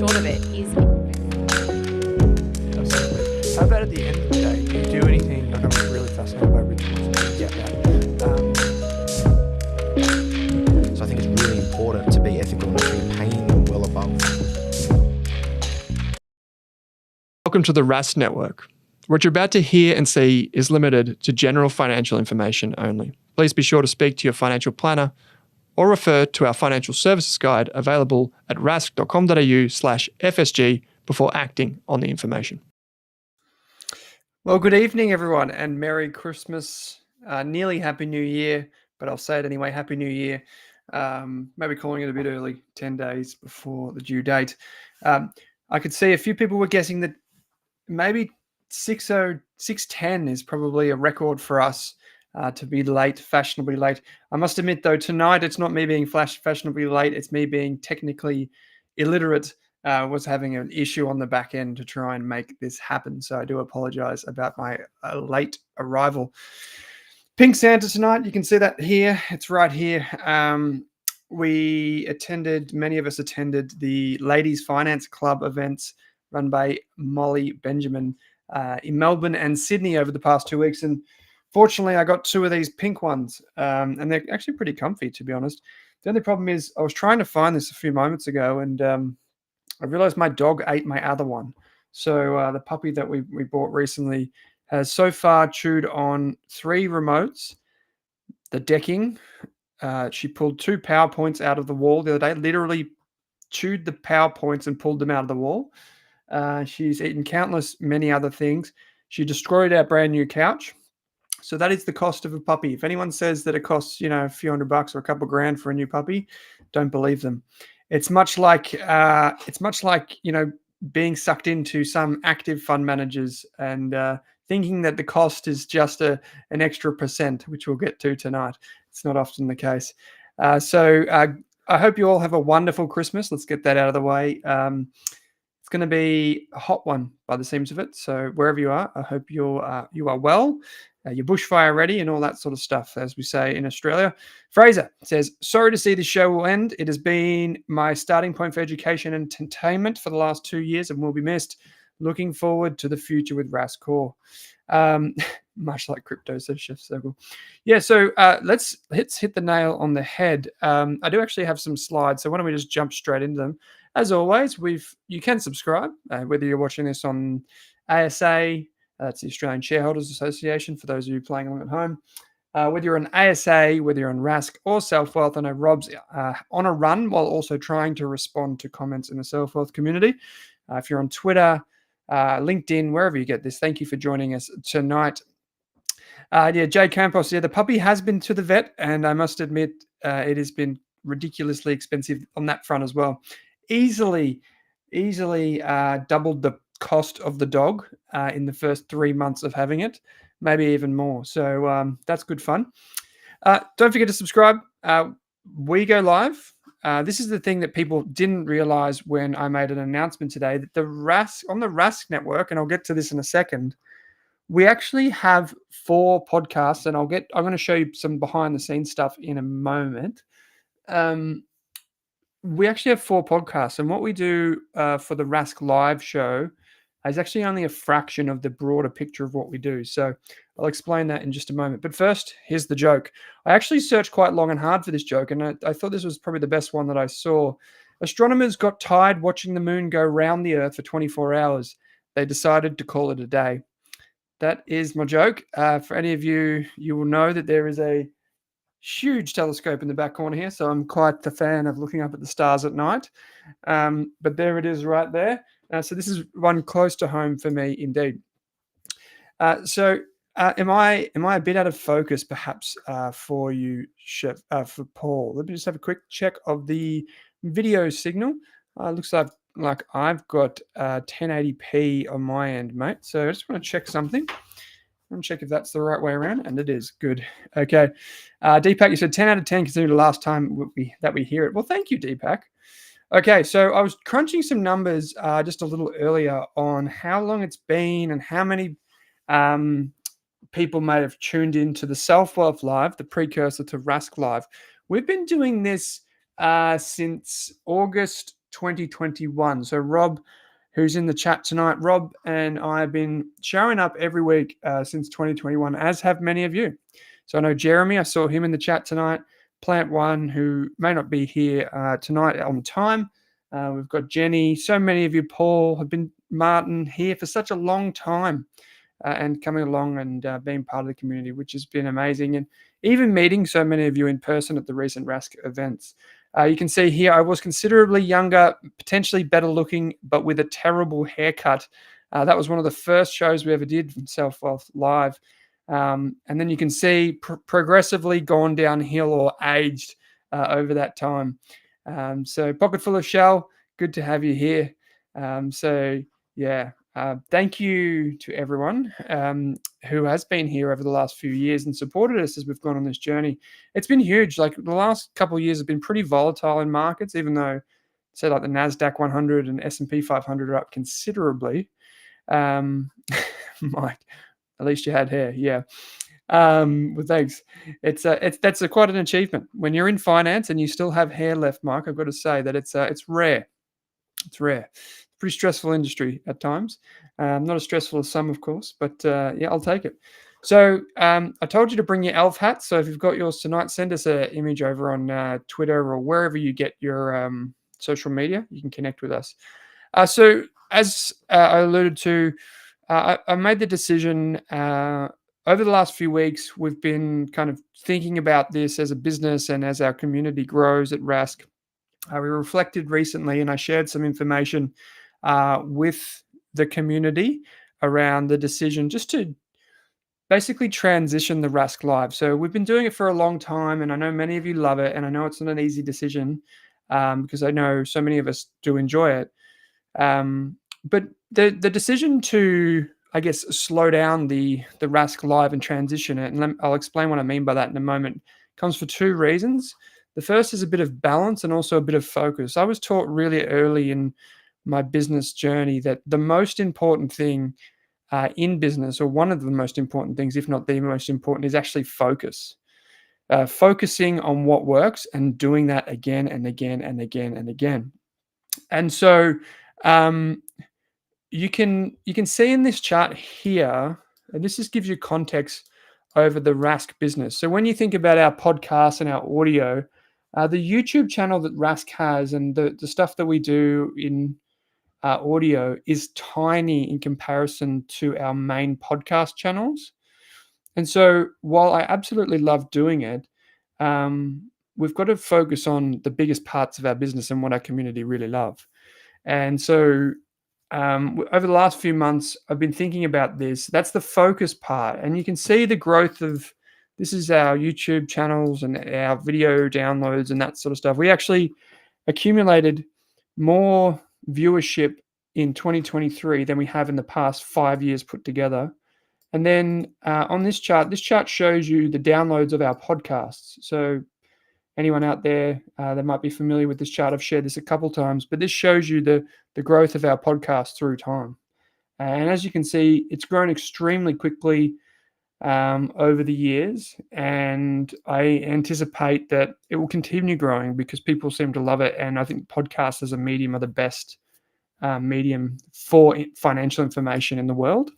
short of it is Absolutely. How about at the end of the day, do you do anything? Like, I'm really fascinated by rituals and things like that. So I think it's really important to be ethical and make sure you're paying them well above. Welcome to the Rask Network. What you're about to hear and see is limited to general financial information only. Please be sure to speak to your financial planner or refer to our financial services guide available at rask.com.au/FSG before acting on the information. Well, good evening, everyone, and Merry Christmas. Nearly Happy New Year, but I'll say it anyway, Happy New Year. Maybe calling it a bit early, 10 days before the due date. I could see a few people were guessing that maybe 6:10 is probably a record for us to be late, fashionably late. I must admit, though, tonight it's not me being fashionably late. It's me being technically illiterate. Was having an issue on the back end to try and make this happen. So I do apologize about my late arrival. Pink Santa tonight. You can see that here. It's right here. Many of us attended the Ladies Finance Club events run by Molly Benjamin in Melbourne and Sydney over the past 2 weeks. And fortunately, I got 2 of these pink ones, and they're actually pretty comfy, to be honest. The only problem is I was trying to find this a few moments ago, and I realized my dog ate my other one. So the puppy that we bought recently has so far chewed on 3 remotes, the decking. She pulled 2 power points out of the wall the other day, literally chewed the power points and pulled them out of the wall. She's eaten countless many other things. She destroyed our brand new couch. So that is the cost of a puppy. If anyone says that it costs, a few $100 or a couple grand for a new puppy, don't believe them. It's much like being sucked into some active fund managers and thinking that the cost is just an extra percent, which we'll get to tonight. It's not often the case. So I hope you all have a wonderful Christmas. Let's get that out of the way. It's going to be a hot one by the seams of it. So wherever you are, I hope you are well. Your bushfire ready and all that sort of stuff, as we say in Australia. Fraser says, sorry to see this show will end. It has been my starting point for education and entertainment for the last 2 years and will be missed. Looking forward to the future with Rask Core. Much like crypto, says Chef Circle. Yeah, so let's hit the nail on the head. I do actually have some slides, so why don't we just jump straight into them? As always, you can subscribe, whether you're watching this on ASA, that's the Australian Shareholders Association, for those of you playing along at home. Whether you're on ASA, whether you're on Rask or Selfwealth, I know Rob's on a run while also trying to respond to comments in the Selfwealth community. If you're on Twitter, LinkedIn, wherever you get this, thank you for joining us tonight. Jay Campos, the puppy has been to the vet, and I must admit it has been ridiculously expensive on that front as well. Easily doubled the cost of the dog in the first 3 months of having it, maybe even more. So that's good fun. Don't forget to subscribe. We go live. This is the thing that people didn't realize when I made an announcement today, that on the Rask Network, and I'll get to this in a second, we actually have 4 podcasts, and I'm going to show you some behind the scenes stuff in a moment. We actually have 4 podcasts, and what we do for the Rask Live show is actually only a fraction of the broader picture of what we do. So I'll explain that in just a moment. But first, here's the joke. I actually searched quite long and hard for this joke, and I thought this was probably the best one that I saw. Astronomers got tired watching the moon go round the Earth for 24 hours. They decided to call it a day. That is my joke. For any of you, you will know that there is a huge telescope in the back corner here, so I'm quite the fan of looking up at the stars at night. But there it is right there. So this is one close to home for me indeed. So am I a bit out of focus perhaps for you, Chef, for Paul? Let me just have a quick check of the video signal. Looks like I've got 1080p on my end, mate. So I just want to check something. I'm check if that's the right way around, and it is. Good. Okay. Deepak, you said 10 out of 10 considering the last time that we hear it. Well, thank you, Deepak. Okay, so I was crunching some numbers just a little earlier on how long it's been and how many people may have tuned into the Selfwealth Live, the precursor to Rask Live. We've been doing this since August 2021. So Rob, who's in the chat tonight, Rob and I have been showing up every week since 2021, as have many of you. So I know Jeremy, I saw him in the chat tonight. Plant One, who may not be here tonight on time. We've got Jenny. So many of you, Paul, have been Martin here for such a long time and coming along and being part of the community, which has been amazing. And even meeting so many of you in person at the recent Rask events. You can see here I was considerably younger, potentially better looking, but with a terrible haircut. That was one of the first shows we ever did from Selfwealth Live. And then you can see progressively gone downhill or aged over that time. So Pocket Full of Shell, good to have you here. Thank you to everyone who has been here over the last few years and supported us as we've gone on this journey. It's been huge. Like the last couple of years have been pretty volatile in markets, even though, say, like the NASDAQ 100 and S&P 500 are up considerably. Mike, at least you had hair, yeah. Well, thanks. That's quite an achievement when you're in finance and you still have hair left, Mike. I've got to say that it's rare. It's rare. Pretty stressful industry at times. Not as stressful as some, of course, but yeah, I'll take it. So I told you to bring your elf hat. So if you've got yours tonight, send us an image over on Twitter or wherever you get your social media. You can connect with us. So as I alluded to, I made the decision over the last few weeks. We've been kind of thinking about this as a business and as our community grows at Rask. We reflected recently, and I shared some information with the community around the decision just to basically transition the Rask Live. So we've been doing it for a long time, and I know many of you love it, and I know it's not an easy decision because I know so many of us do enjoy it. But the decision to, I guess, slow down the Rask Live and transition it, and I'll explain what I mean by that in a moment, comes for two reasons. The first is a bit of balance and also a bit of focus. I was taught really early in my business journey that the most important thing in business, or one of the most important things, if not the most important, is actually focus. Focusing on what works and doing that again and again and again and again. And so you can see in this chart here, and this just gives you context over the Rask business. So when you think about our podcast and our audio, the YouTube channel that Rask has and the stuff that we do in audio is tiny in comparison to our main podcast channels. And so while I absolutely love doing it, we've got to focus on the biggest parts of our business and what our community really love. And so over the last few months, I've been thinking about this. That's the focus part. And you can see the growth of, this is our YouTube channels and our video downloads and that sort of stuff. We actually accumulated more viewership in 2023 than we have in the past 5 years put together. And then on this chart shows you the downloads of our podcasts. So anyone out there that might be familiar with this chart, I've shared this a couple times, but this shows you the growth of our podcast through time. And as you can see, it's grown extremely quickly over the years, and I anticipate that it will continue growing because people seem to love it. And I think podcasts as a medium are the best medium for financial information in the world.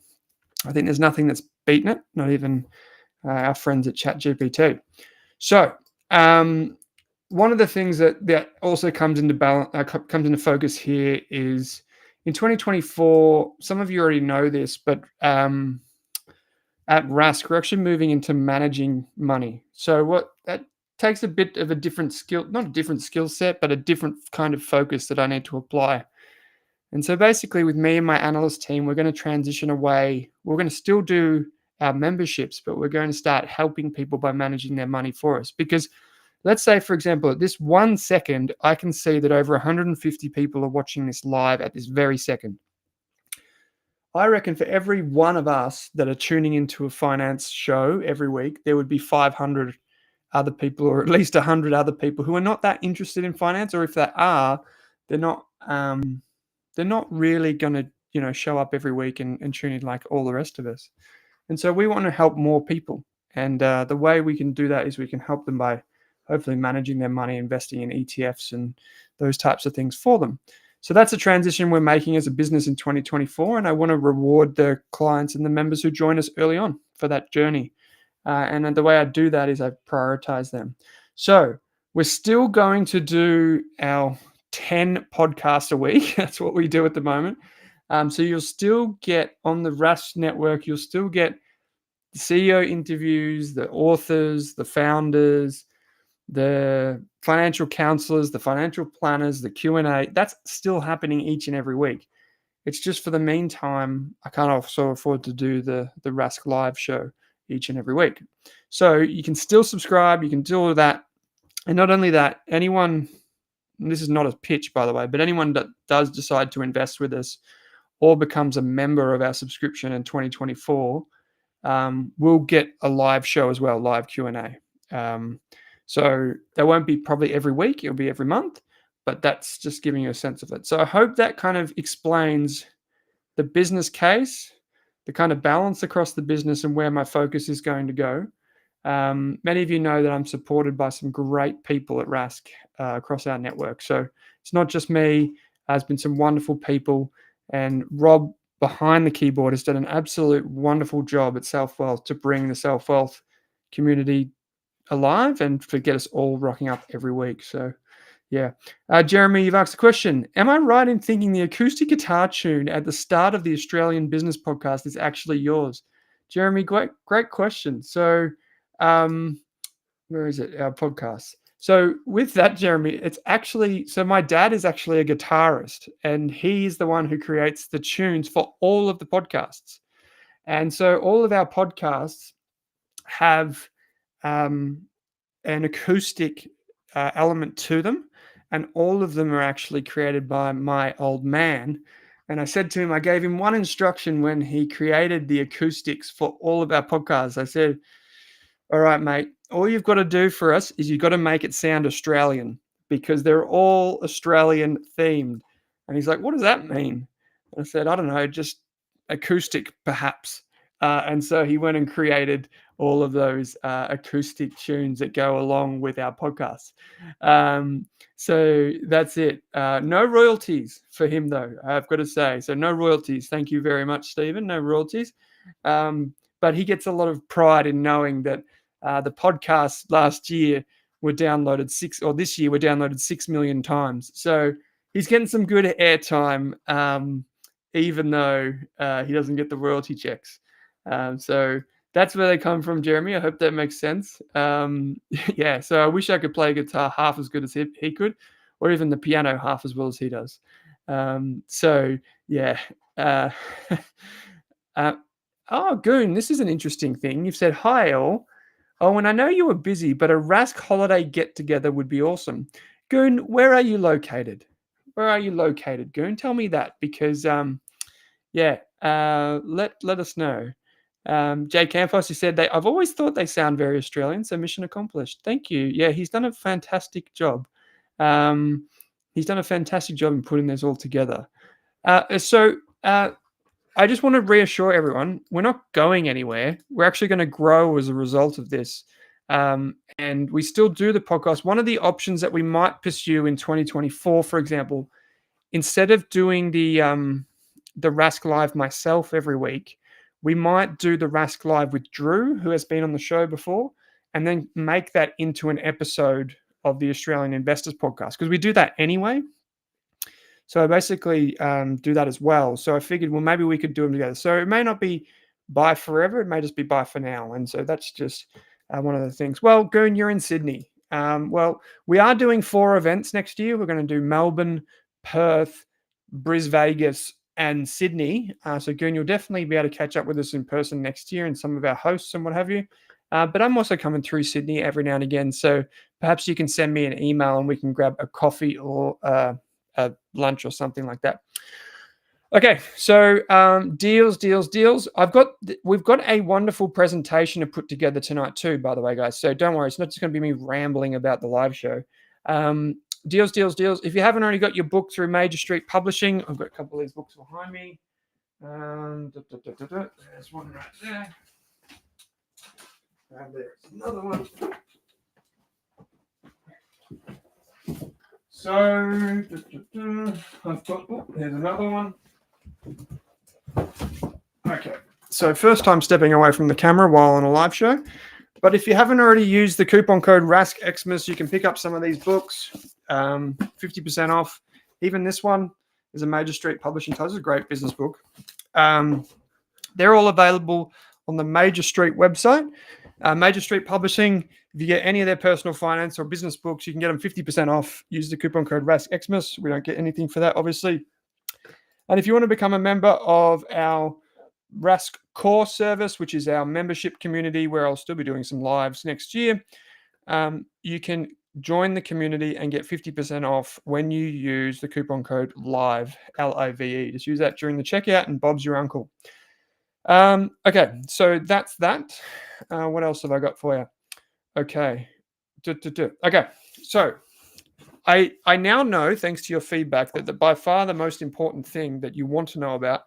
I think there's nothing that's beaten it, not even our friends at ChatGPT. So one of the things that also comes into focus here is in 2024. Some of you already know this, but at Rask, we're actually moving into managing money. So what that takes a bit of a different skill, not a different skill set, but a different kind of focus that I need to apply. And so basically with me and my analyst team, we're going to transition away. We're going to still do our memberships, but we're going to start helping people by managing their money for us. Because let's say, for example, at this 1 second, I can see that over 150 people are watching this live at this very second. I reckon for every one of us that are tuning into a finance show every week, there would be 500 other people, or at least 100 other people who are not that interested in finance, or if they are, they're not really going to, show up every week and tune in like all the rest of us. And so we want to help more people. And the way we can do that is we can help them by hopefully managing their money, investing in ETFs and those types of things for them. So that's a transition we're making as a business in 2024, and I want to reward the clients and the members who join us early on for that journey. And the way I do that is I prioritize them. So we're still going to do our 10 podcasts a week. That's what we do at the moment. So you'll still get on the Rask network, you'll still get the CEO interviews, the authors, the founders, the financial counselors, the financial planners, the Q&A. That's still happening each and every week. It's just for the meantime, I can't also afford to do the Rask Live show each and every week. So you can still subscribe, you can do all of that. And not only that, anyone, this is not a pitch, by the way, but anyone that does decide to invest with us or becomes a member of our subscription in 2024 will get a live show as well, live Q&A. So that won't be probably every week, it'll be every month, but that's just giving you a sense of it. So I hope that kind of explains the business case, the kind of balance across the business and where my focus is going to go. Many of you know that I'm supported by some great people at Rask across our network. So it's not just me, there's been some wonderful people, and Rob behind the keyboard has done an absolute wonderful job at Selfwealth to bring the Selfwealth community alive and to get us all rocking up every week. So yeah. Jeremy, you've asked a question. Am I right in thinking the acoustic guitar tune at the start of the Australian Business Podcast is actually yours? Jeremy, great question. So where is it? Our podcast. So with that, Jeremy, it's actually, so my dad is actually a guitarist and he's the one who creates the tunes for all of the podcasts. And so all of our podcasts have an acoustic element to them. And all of them are actually created by my old man. And I said to him, I gave him one instruction when he created the acoustics for all of our podcasts. I said, all right, mate, all you've got to do for us is you've got to make it sound Australian because they're all Australian themed. And he's like, what does that mean? And I said, I don't know, just acoustic perhaps. And so he went and created all of those acoustic tunes that go along with our podcast. So that's it. No royalties for him, though, I've got to say. So no royalties. Thank you very much, Stephen. No royalties. But he gets a lot of pride in knowing that the podcast last year were downloaded this year were downloaded 6 million times. So he's getting some good airtime, even though he doesn't get the royalty checks. So that's where they come from, Jeremy. I hope that makes sense. Yeah, so I wish I could play guitar half as good as he could, or even the piano half as well as he does. So yeah. Oh, Goon, this is an interesting thing. You've said, hi, all. Oh, and I know you were busy, but a Rask holiday get-together would be awesome. Goon, where are you located? Where are you located, Goon? Tell me that because, let us know. Jay Campos, he said, I've always thought they sound very Australian, so mission accomplished. Thank you. Yeah, he's done a fantastic job. He's done a fantastic job in putting this all together. I just want to reassure everyone, we're not going anywhere. We're actually going to grow as a result of this. And we still do the podcast. One of the options that we might pursue in 2024, for example, instead of doing the Rask Live myself every week, we might do the Rask Live with Drew, who has been on the show before, and then make that into an episode of the Australian Investors Podcast, because we do that anyway. So I basically do that as well. So I figured, well, maybe we could do them together. So it may not be bye forever. It may just be bye for now. And so that's just one of the things. Well, Goon, you're in Sydney. Well, we are doing 4 events next year. We're going to do Melbourne, Perth, Brisbane, Vegas, and Sydney. So Goon, you'll definitely be able to catch up with us in person next year and some of our hosts and what have you. But I'm also coming through Sydney every now and again. So perhaps you can send me an email and we can grab a coffee or a lunch or something like that. Okay, so deals. We've got a wonderful presentation to put together tonight too, by the way, guys. So don't worry, it's not just going to be me rambling about the live show. Deals. If you haven't already got your book through Major Street Publishing, I've got a couple of these books behind me. There's one right there. And there's another one. So I've got, here's another one. Okay. So first time stepping away from the camera while on a live show. But if you haven't already used the coupon code RASKXmas, you can pick up some of these books, 50% off. Even this one is a Major Street Publishing title. It's a great business book. They're all available on the Major Street website. Major Street Publishing, if you get any of their personal finance or business books, you can get them 50% off. Use the coupon code RASKXmas. We don't get anything for that, obviously. And if you want to become a member of our Rask Core service, which is our membership community where I'll still be doing some lives next year, you can join the community and get 50% off when you use the coupon code LIVE, LIVE. Just use that during the checkout and Bob's your uncle. Okay, so that's that. What else have I got for you? Okay. Okay, so I now know, thanks to your feedback, that by far the most important thing that you want to know about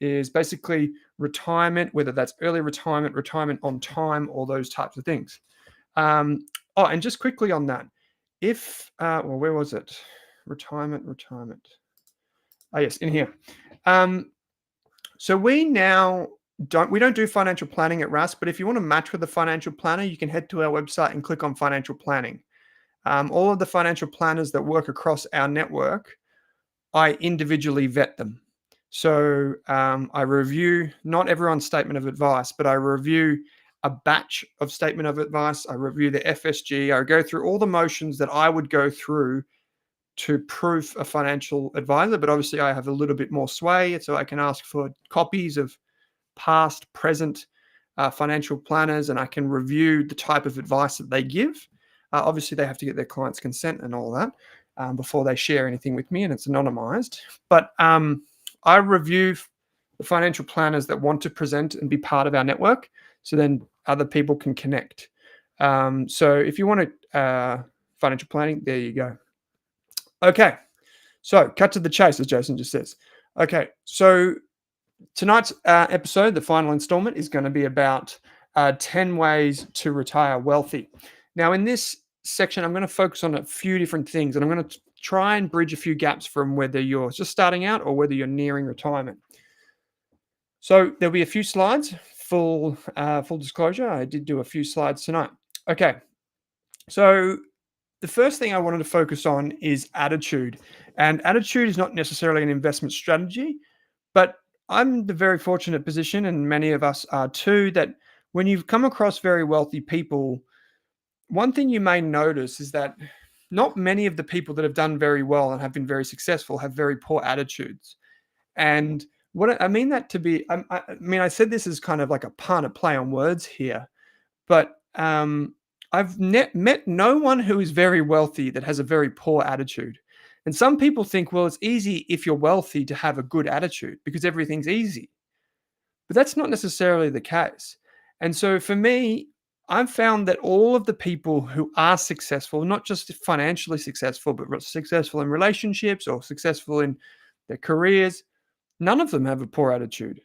is basically retirement, whether that's early retirement, retirement on time, all those types of things. And just quickly on that, if, well, where was it? Retirement. Oh, yes, in here. So we now don't do financial planning at Rask, but if you want to match with a financial planner, you can head to our website and click on financial planning. All of the financial planners that work across our network, I individually vet them. So I review not everyone's statement of advice, but I review a batch of statement of advice. I review the FSG. I go through all the motions that I would go through to proof a financial advisor, but obviously I have a little bit more sway, so I can ask for copies of past, present financial planners, and I can review the type of advice that they give. Obviously, they have to get their client's consent and all that before they share anything with me, and it's anonymized. But I review the financial planners that want to present and be part of our network, so then other people can connect. So if you want financial planning, there you go. Okay, so cut to the chase, as Jason just says. Okay, so tonight's episode, the final installment, is going to be about 10 ways to retire wealthy. Now, in this section, I'm going to focus on a few different things, and I'm going to try and bridge a few gaps from whether you're just starting out or whether you're nearing retirement. So there'll be a few slides. Full disclosure, I did do a few slides tonight. Okay, so the first thing I wanted to focus on is attitude. And attitude is not necessarily an investment strategy, but I'm in the very fortunate position, and many of us are too, that when you've come across very wealthy people, one thing you may notice is that not many of the people that have done very well and have been very successful have very poor attitudes. And what I mean that to be, I said this is kind of like a pun, a play on words here, but I've met no one who is very wealthy that has a very poor attitude. And some people think, well, it's easy if you're wealthy to have a good attitude because everything's easy. But that's not necessarily the case. And so for me, I've found that all of the people who are successful, not just financially successful, but successful in relationships or successful in their careers, none of them have a poor attitude.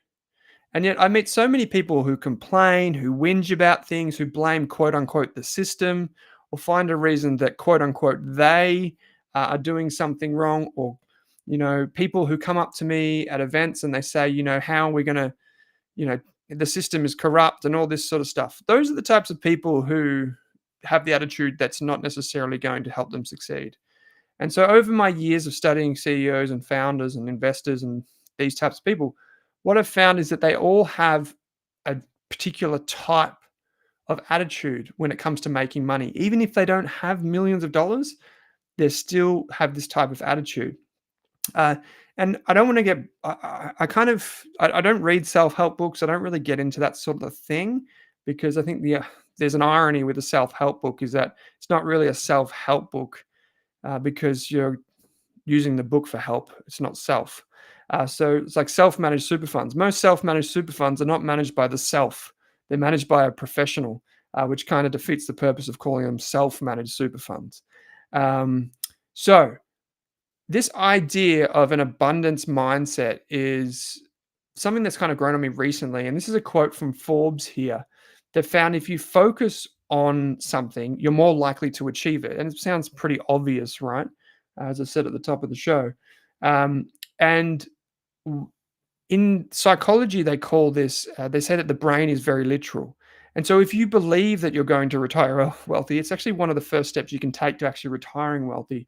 And yet I meet so many people who complain, who whinge about things, who blame quote unquote the system, or find a reason that quote unquote they are doing something wrong, or people who come up to me at events and they say, how are we going to, the system is corrupt and all this sort of stuff. Those are the types of people who have the attitude that's not necessarily going to help them succeed. And so over my years of studying CEOs and founders and investors and these types of people, what I've found is that they all have a particular type of attitude when it comes to making money. Even if they don't have millions of dollars, they still have this type of attitude. And I don't want to get, I don't read self-help books. I don't really get into that sort of thing because I think there's an irony with a self-help book is that it's not really a self-help book because you're using the book for help. It's not self. So it's like self-managed super funds. Most self-managed super funds are not managed by the self. They're managed by a professional, which kind of defeats the purpose of calling them self-managed super funds. So this idea of an abundance mindset is something that's kind of grown on me recently. And this is a quote from Forbes here that found if you focus on something, you're more likely to achieve it. And it sounds pretty obvious, right? As I said at the top of the show. And in psychology, they call this, they say that the brain is very literal. And so if you believe that you're going to retire wealthy, it's actually one of the first steps you can take to actually retiring wealthy.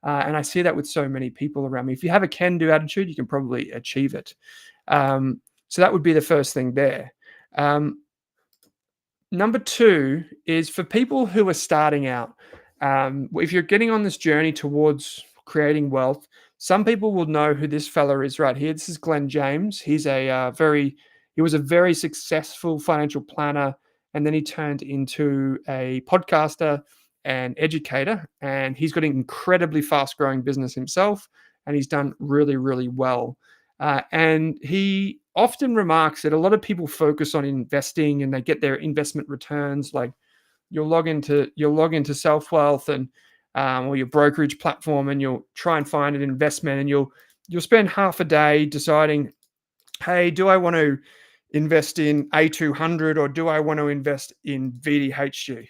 And I see that with so many people around me. If you have a can-do attitude, you can probably achieve it. So that would be the first thing there. Number two is for people who are starting out. If you're getting on this journey towards creating wealth, some people will know who this fella is right here. This is Glenn James. He was a very successful financial planner, and then he turned into a podcaster and educator. And he's got an incredibly fast-growing business himself, and he's done really, really well. And he often remarks that a lot of people focus on investing and they get their investment returns. Like you'll log into Selfwealth and or your brokerage platform, and you'll try and find an investment, and you'll spend half a day deciding, hey, do I want to invest in A200 or do I want to invest in VDHG?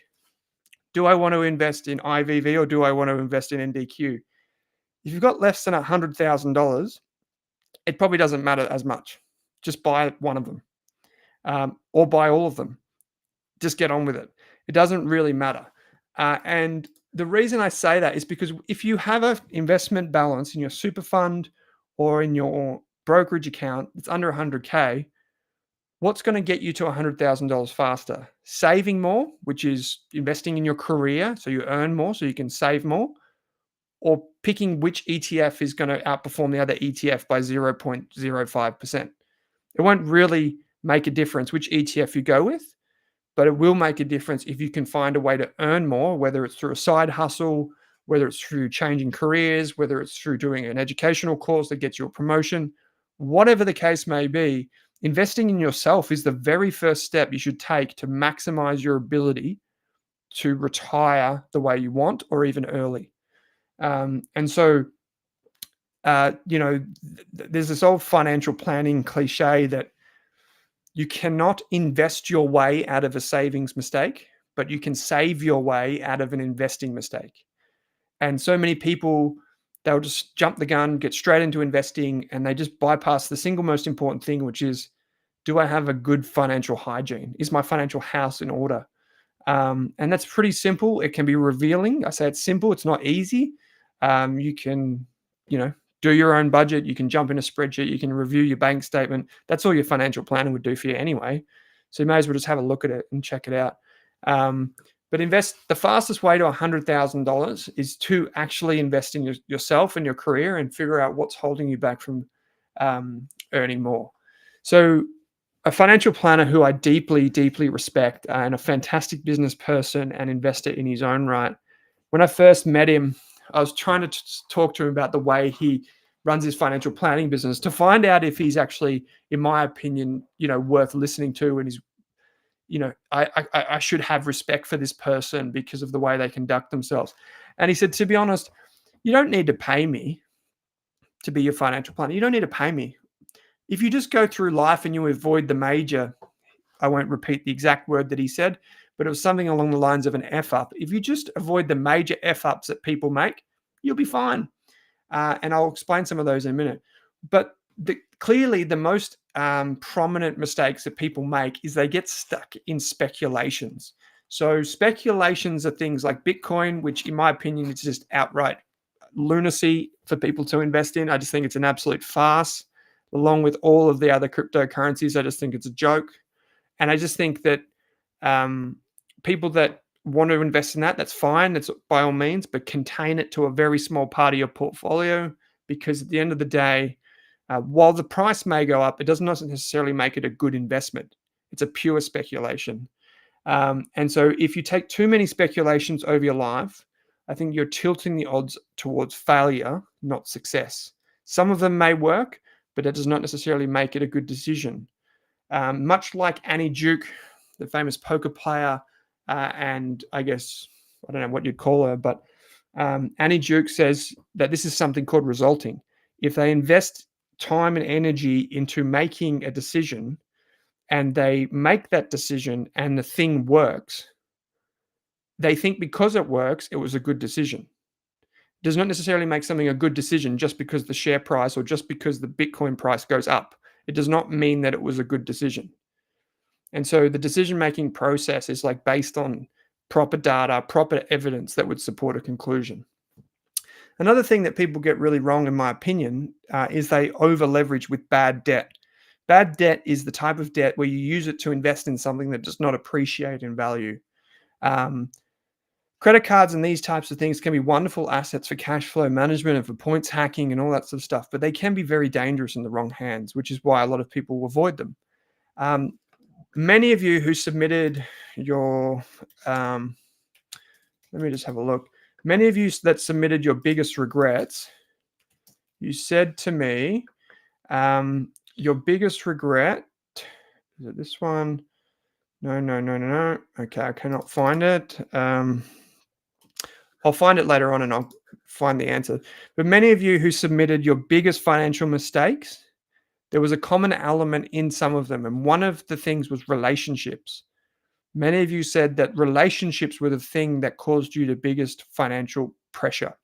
Do I want to invest in IVV or do I want to invest in NDQ? If you've got less than $100,000, it probably doesn't matter as much. Just buy one of them or buy all of them. Just get on with it. It doesn't really matter. And the reason I say that is because if you have an investment balance in your super fund or in your brokerage account that's under 100K, what's going to get you to $100,000 faster? Saving more, which is investing in your career so you earn more so you can save more, or picking which ETF is going to outperform the other ETF by 0.05%. It won't really make a difference which ETF you go with, but it will make a difference if you can find a way to earn more, whether it's through a side hustle, whether it's through changing careers, whether it's through doing an educational course that gets you a promotion, whatever the case may be. Investing in yourself is the very first step you should take to maximize your ability to retire the way you want or even early. And so, there's this old financial planning cliche that you cannot invest your way out of a savings mistake, but you can save your way out of an investing mistake. And so many people, they'll just jump the gun, get straight into investing, and they just bypass the single most important thing, which is, do I have a good financial hygiene? Is my financial house in order? And that's pretty simple. It can be revealing. I say it's simple. It's not easy. You can, do your own budget. You can jump in a spreadsheet. You can review your bank statement. That's all your financial planner would do for you anyway. So you may as well just have a look at it and check it out. But the fastest way to $100,000 is to actually invest in yourself and your career and figure out what's holding you back from earning more. So a financial planner who I deeply, deeply respect and a fantastic business person and investor in his own right. When I first met him, I was trying to talk to him about the way he runs his financial planning business to find out if he's actually, in my opinion, worth listening to. And he's, I should have respect for this person because of the way they conduct themselves. And he said, to be honest, you don't need to pay me to be your financial planner. You don't need to pay me. If you just go through life and you avoid the major, I won't repeat the exact word that he said, but it was something along the lines of an F up. If you just avoid the major F ups that people make, you'll be fine. And I'll explain some of those in a minute. But clearly the most prominent mistakes that people make is they get stuck in speculations. So speculations are things like Bitcoin, which in my opinion is just outright lunacy for people to invest in. I just think it's an absolute farce. Along with all of the other cryptocurrencies, I just think it's a joke. And I just think that people that want to invest in that's fine. That's by all means, but contain it to a very small part of your portfolio, because at the end of the day, while the price may go up, it does not necessarily make it a good investment. It's a pure speculation. And so if you take too many speculations over your life, I think you're tilting the odds towards failure, not success. Some of them may work, but it does not necessarily make it a good decision. Much like Annie Duke, the famous poker player, and I guess, I don't know what you'd call her, but Annie Duke says that this is something called resulting. If they invest time and energy into making a decision and they make that decision and the thing works, they think because it works, it was a good decision. It does not necessarily make something a good decision just because the share price or just because the Bitcoin price goes up. It does not mean that it was a good decision. And so the decision-making process is like based on proper data, proper evidence that would support a conclusion. Another thing that people get really wrong, in my opinion, is they over-leverage with bad debt. Bad debt is the type of debt where you use it to invest in something that does not appreciate in value. Credit cards and these types of things can be wonderful assets for cash flow management and for points hacking and all that sort of stuff, but they can be very dangerous in the wrong hands, which is why a lot of people avoid them. Many of you who submitted your, let me just have a look. Many of you that submitted your biggest regrets, you said to me, your biggest regret, is it this one? No. Okay, I cannot find it. I'll find it later on and I'll find the answer. But many of you who submitted your biggest financial mistakes, there was a common element in some of them. And one of the things was relationships. Many of you said that relationships were the thing that caused you the biggest financial pressure.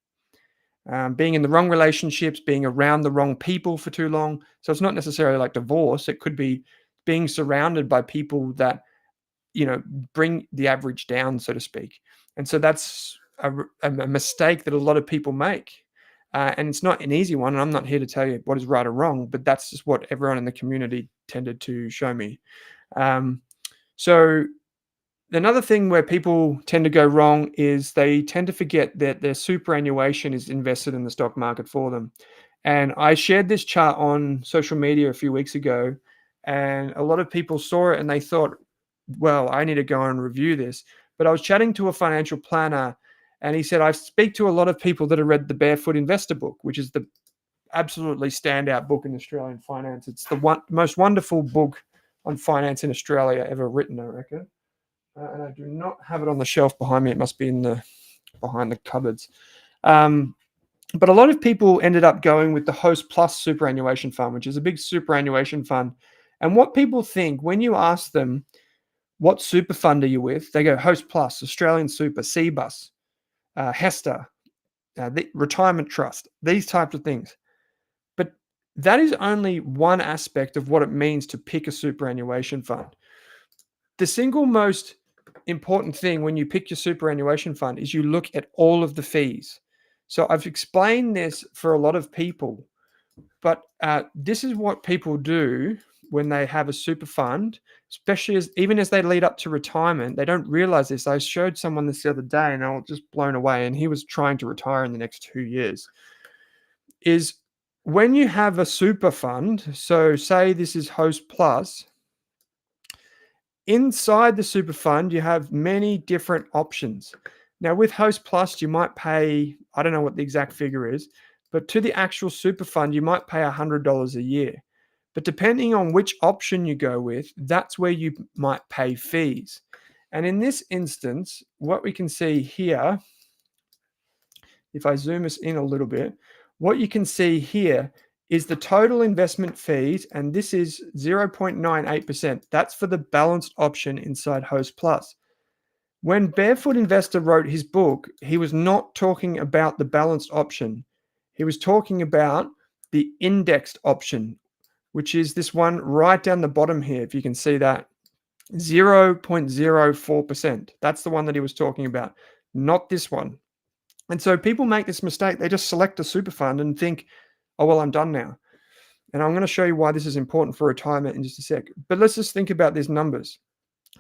Being in the wrong relationships, being around the wrong people for too long. So it's not necessarily like divorce. It could be being surrounded by people that, bring the average down, so to speak. And so that's a mistake that a lot of people make. And it's not an easy one. And I'm not here to tell you what is right or wrong, but that's just what everyone in the community tended to show me. So another thing where people tend to go wrong is they tend to forget that their superannuation is invested in the stock market for them. And I shared this chart on social media a few weeks ago, and a lot of people saw it and they thought, well, I need to go and review this. But I was chatting to a financial planner and he said, I speak to a lot of people that have read the Barefoot Investor book, which is the absolutely standout book in Australian finance. It's the most wonderful book on finance in Australia ever written, I reckon. And I do not have it on the shelf behind me. It must be behind the cupboards. But a lot of people ended up going with the Host Plus superannuation fund, which is a big superannuation fund. And what people think when you ask them, what super fund are you with? They go Host Plus, Australian Super, CBUS, Hester, the Retirement Trust, these types of things. But that is only one aspect of what it means to pick a superannuation fund. The single most important thing when you pick your superannuation fund is you look at all of the fees. So I've explained this for a lot of people, but this is what people do when they have a super fund, especially even as they lead up to retirement. They don't realize this. I showed someone this the other day and I was just blown away, and he was trying to retire in the next 2 years. Is when you have a super fund, so say this is Host Plus, inside the super fund, you have many different options. Now with Host Plus, you might pay, I don't know what the exact figure is, but to the actual super fund, you might pay $100 a year. But depending on which option you go with, that's where you might pay fees. And in this instance, what we can see here, if I zoom us in a little bit, what you can see here is the total investment fees, and this is 0.98%. That's for the balanced option inside Host Plus. When Barefoot Investor wrote his book, he was not talking about the balanced option. He was talking about the indexed option, which is this one right down the bottom here, if you can see that, 0.04%. That's the one that he was talking about, not this one. And so people make this mistake. They just select a super fund and think, oh, well, I'm done now. And I'm going to show you why this is important for retirement in just a sec. But let's just think about these numbers.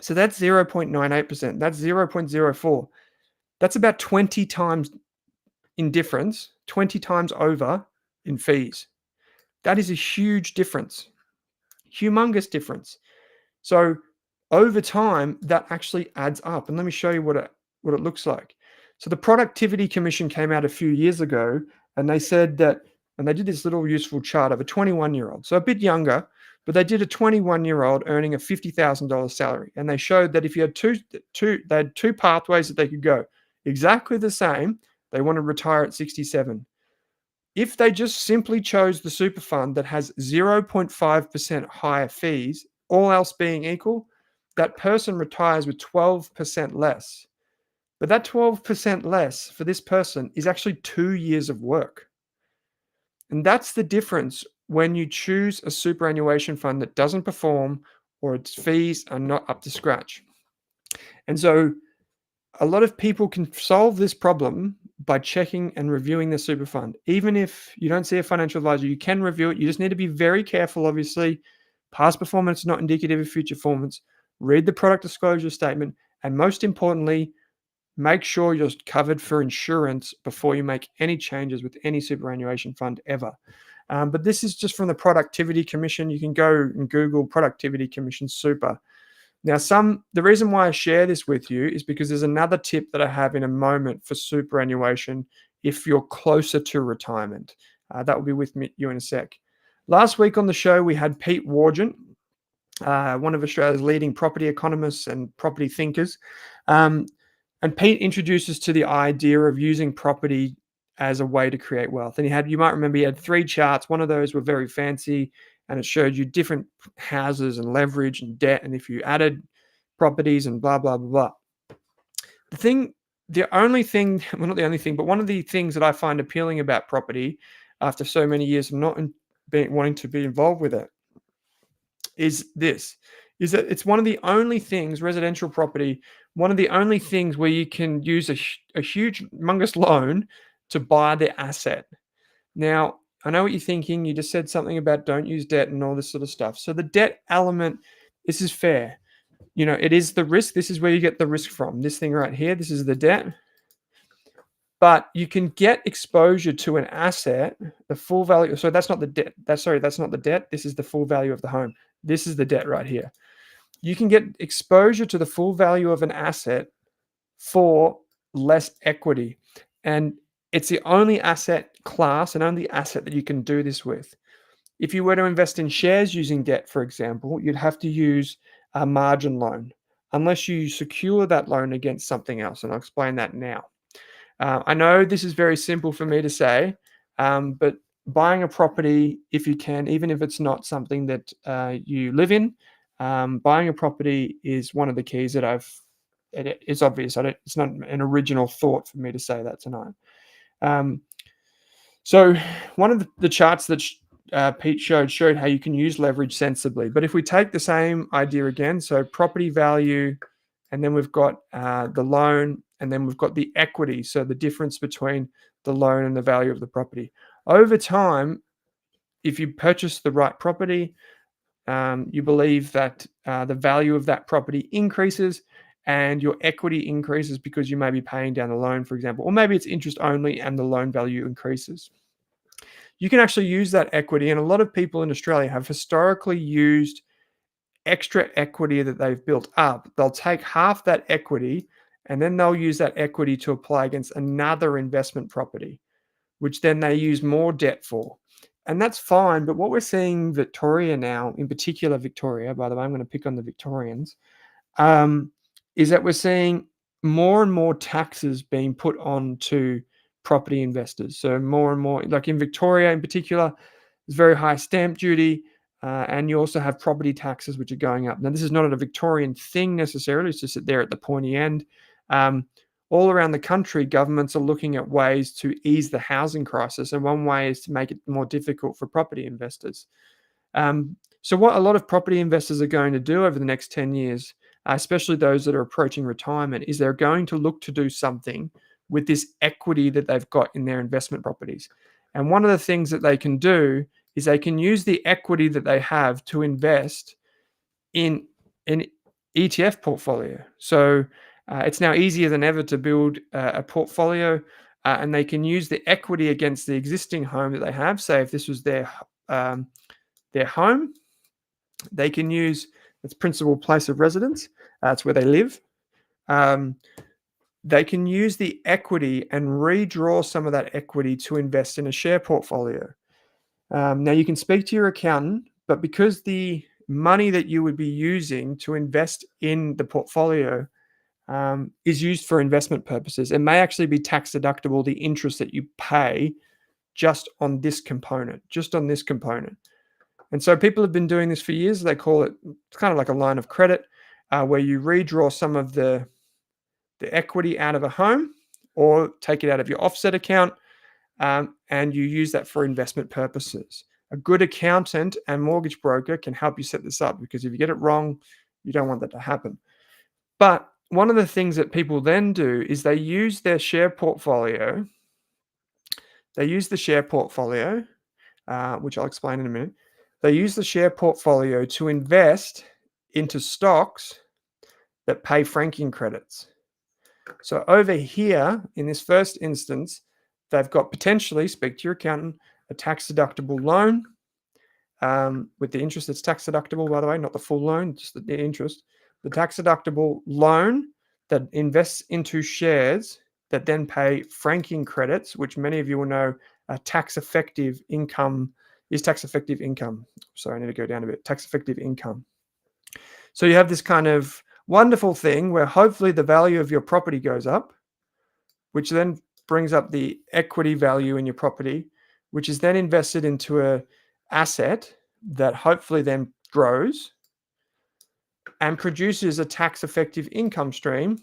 So that's 0.98%. That's 0.04. That's about 20 times in difference, 20 times over in fees. That is a huge difference, humongous difference. So over time, that actually adds up. And let me show you what it looks like. So the Productivity Commission came out a few years ago, and they said that, and they did this little useful chart of a 21-year-old, so a bit younger, but they did a 21-year-old earning a $50,000 salary. And they showed that if you had they had two pathways that they could go, exactly the same. They want to retire at 67. If they just simply chose the super fund that has 0.5% higher fees, all else being equal, that person retires with 12% less. But that 12% less for this person is actually 2 years of work. And that's the difference when you choose a superannuation fund that doesn't perform or its fees are not up to scratch. And so a lot of people can solve this problem by checking and reviewing the super fund. Even if you don't see a financial advisor, you can review it. You just need to be very careful, obviously. Past performance is not indicative of future performance. Read the product disclosure statement. And most importantly, make sure you're covered for insurance before you make any changes with any superannuation fund ever. But this is just from the Productivity Commission. You can go and Google Productivity Commission Super. Now, the reason why I share this with you is because there's another tip that I have in a moment for superannuation if you're closer to retirement. That will be with you in a sec. Last week on the show, we had Pete Wargent, one of Australia's leading property economists and property thinkers. And Pete introduces to the idea of using property as a way to create wealth. And you might remember he had 3 charts. One of those were very fancy, and it showed you different houses and leverage and debt, and if you added properties and blah, blah, blah, blah. The only thing, well, not the only thing, but one of the things that I find appealing about property after so many years of not wanting to be involved with it is that it's one of the only things, residential property, one of the only things where you can use a huge, humongous loan to buy the asset. Now, I know what you're thinking. You just said something about don't use debt and all this sort of stuff. So the debt element, this is fair. It is the risk. This is where you get the risk from. This thing right here, this is the debt. But you can get exposure to an asset, the full value. So that's not the debt. That's not the debt. This is the full value of the home. This is the debt right here. You can get exposure to the full value of an asset for less equity. And it's the only asset class and only asset that you can do this with. If you were to invest in shares using debt, for example, you'd have to use a margin loan unless you secure that loan against something else. And I'll explain that now. I know this is very simple for me to say, but buying a property, if you can, even if it's not something that you live in, buying a property is one of the keys that it's obvious. It's not an original thought for me to say that tonight. So one of the charts that Pete showed how you can use leverage sensibly. But if we take the same idea again, so property value, and then we've got the loan, and then we've got the equity, so the difference between the loan and the value of the property. Over time, if you purchase the right property, you believe that the value of that property increases and your equity increases because you may be paying down the loan, for example, or maybe it's interest only and the loan value increases. You can actually use that equity, and a lot of people in Australia have historically used extra equity that they've built up. They'll take half that equity and then they'll use that equity to apply against another investment property, which then they use more debt for. And that's fine. But what we're seeing Victoria now, in particular Victoria, by the way, I'm going to pick on the Victorians, is that we're seeing more and more taxes being put on to property investors. So more and more, like in Victoria in particular, there's very high stamp duty. And you also have property taxes, which are going up. Now, this is not a Victorian thing necessarily. It's just there at the pointy end. All around the country, governments are looking at ways to ease the housing crisis. And one way is to make it more difficult for property investors. So what a lot of property investors are going to do over the next 10 years, especially those that are approaching retirement, is they're going to look to do something with this equity that they've got in their investment properties. And one of the things that they can do is they can use the equity that they have to invest in an ETF portfolio. So it's now easier than ever to build a portfolio, and they can use the equity against the existing home that they have. Say if this was their home, they can use its principal place of residence. That's where they live. They can use the equity and redraw some of that equity to invest in a share portfolio. Now, you can speak to your accountant, but because the money that you would be using to invest in the portfolio is used for investment purposes, it may actually be tax deductible, the interest that you pay just on this component. And so people have been doing this for years. They call it, it's kind of like a line of credit, where you redraw some of the the equity out of a home or take it out of your offset account, and you use that for investment purposes. A good accountant and mortgage broker can help you set this up, because if you get it wrong, you don't want that to happen. But one of the things that people then do is they use their share portfolio. They use the share portfolio, which I'll explain in a minute. They use the share portfolio to invest into stocks that pay franking credits. So over here, in this first instance, they've got potentially, speak to your accountant, a tax-deductible loan with the interest that's tax-deductible, by the way, not the full loan, just the interest. The tax-deductible loan that invests into shares that then pay franking credits, which many of you will know are tax-effective income, is tax-effective income. Sorry, I need to go down a bit. Tax-effective income. So you have this kind of wonderful thing where hopefully the value of your property goes up, which then brings up the equity value in your property, which is then invested into an asset that hopefully then grows and produces a tax-effective income stream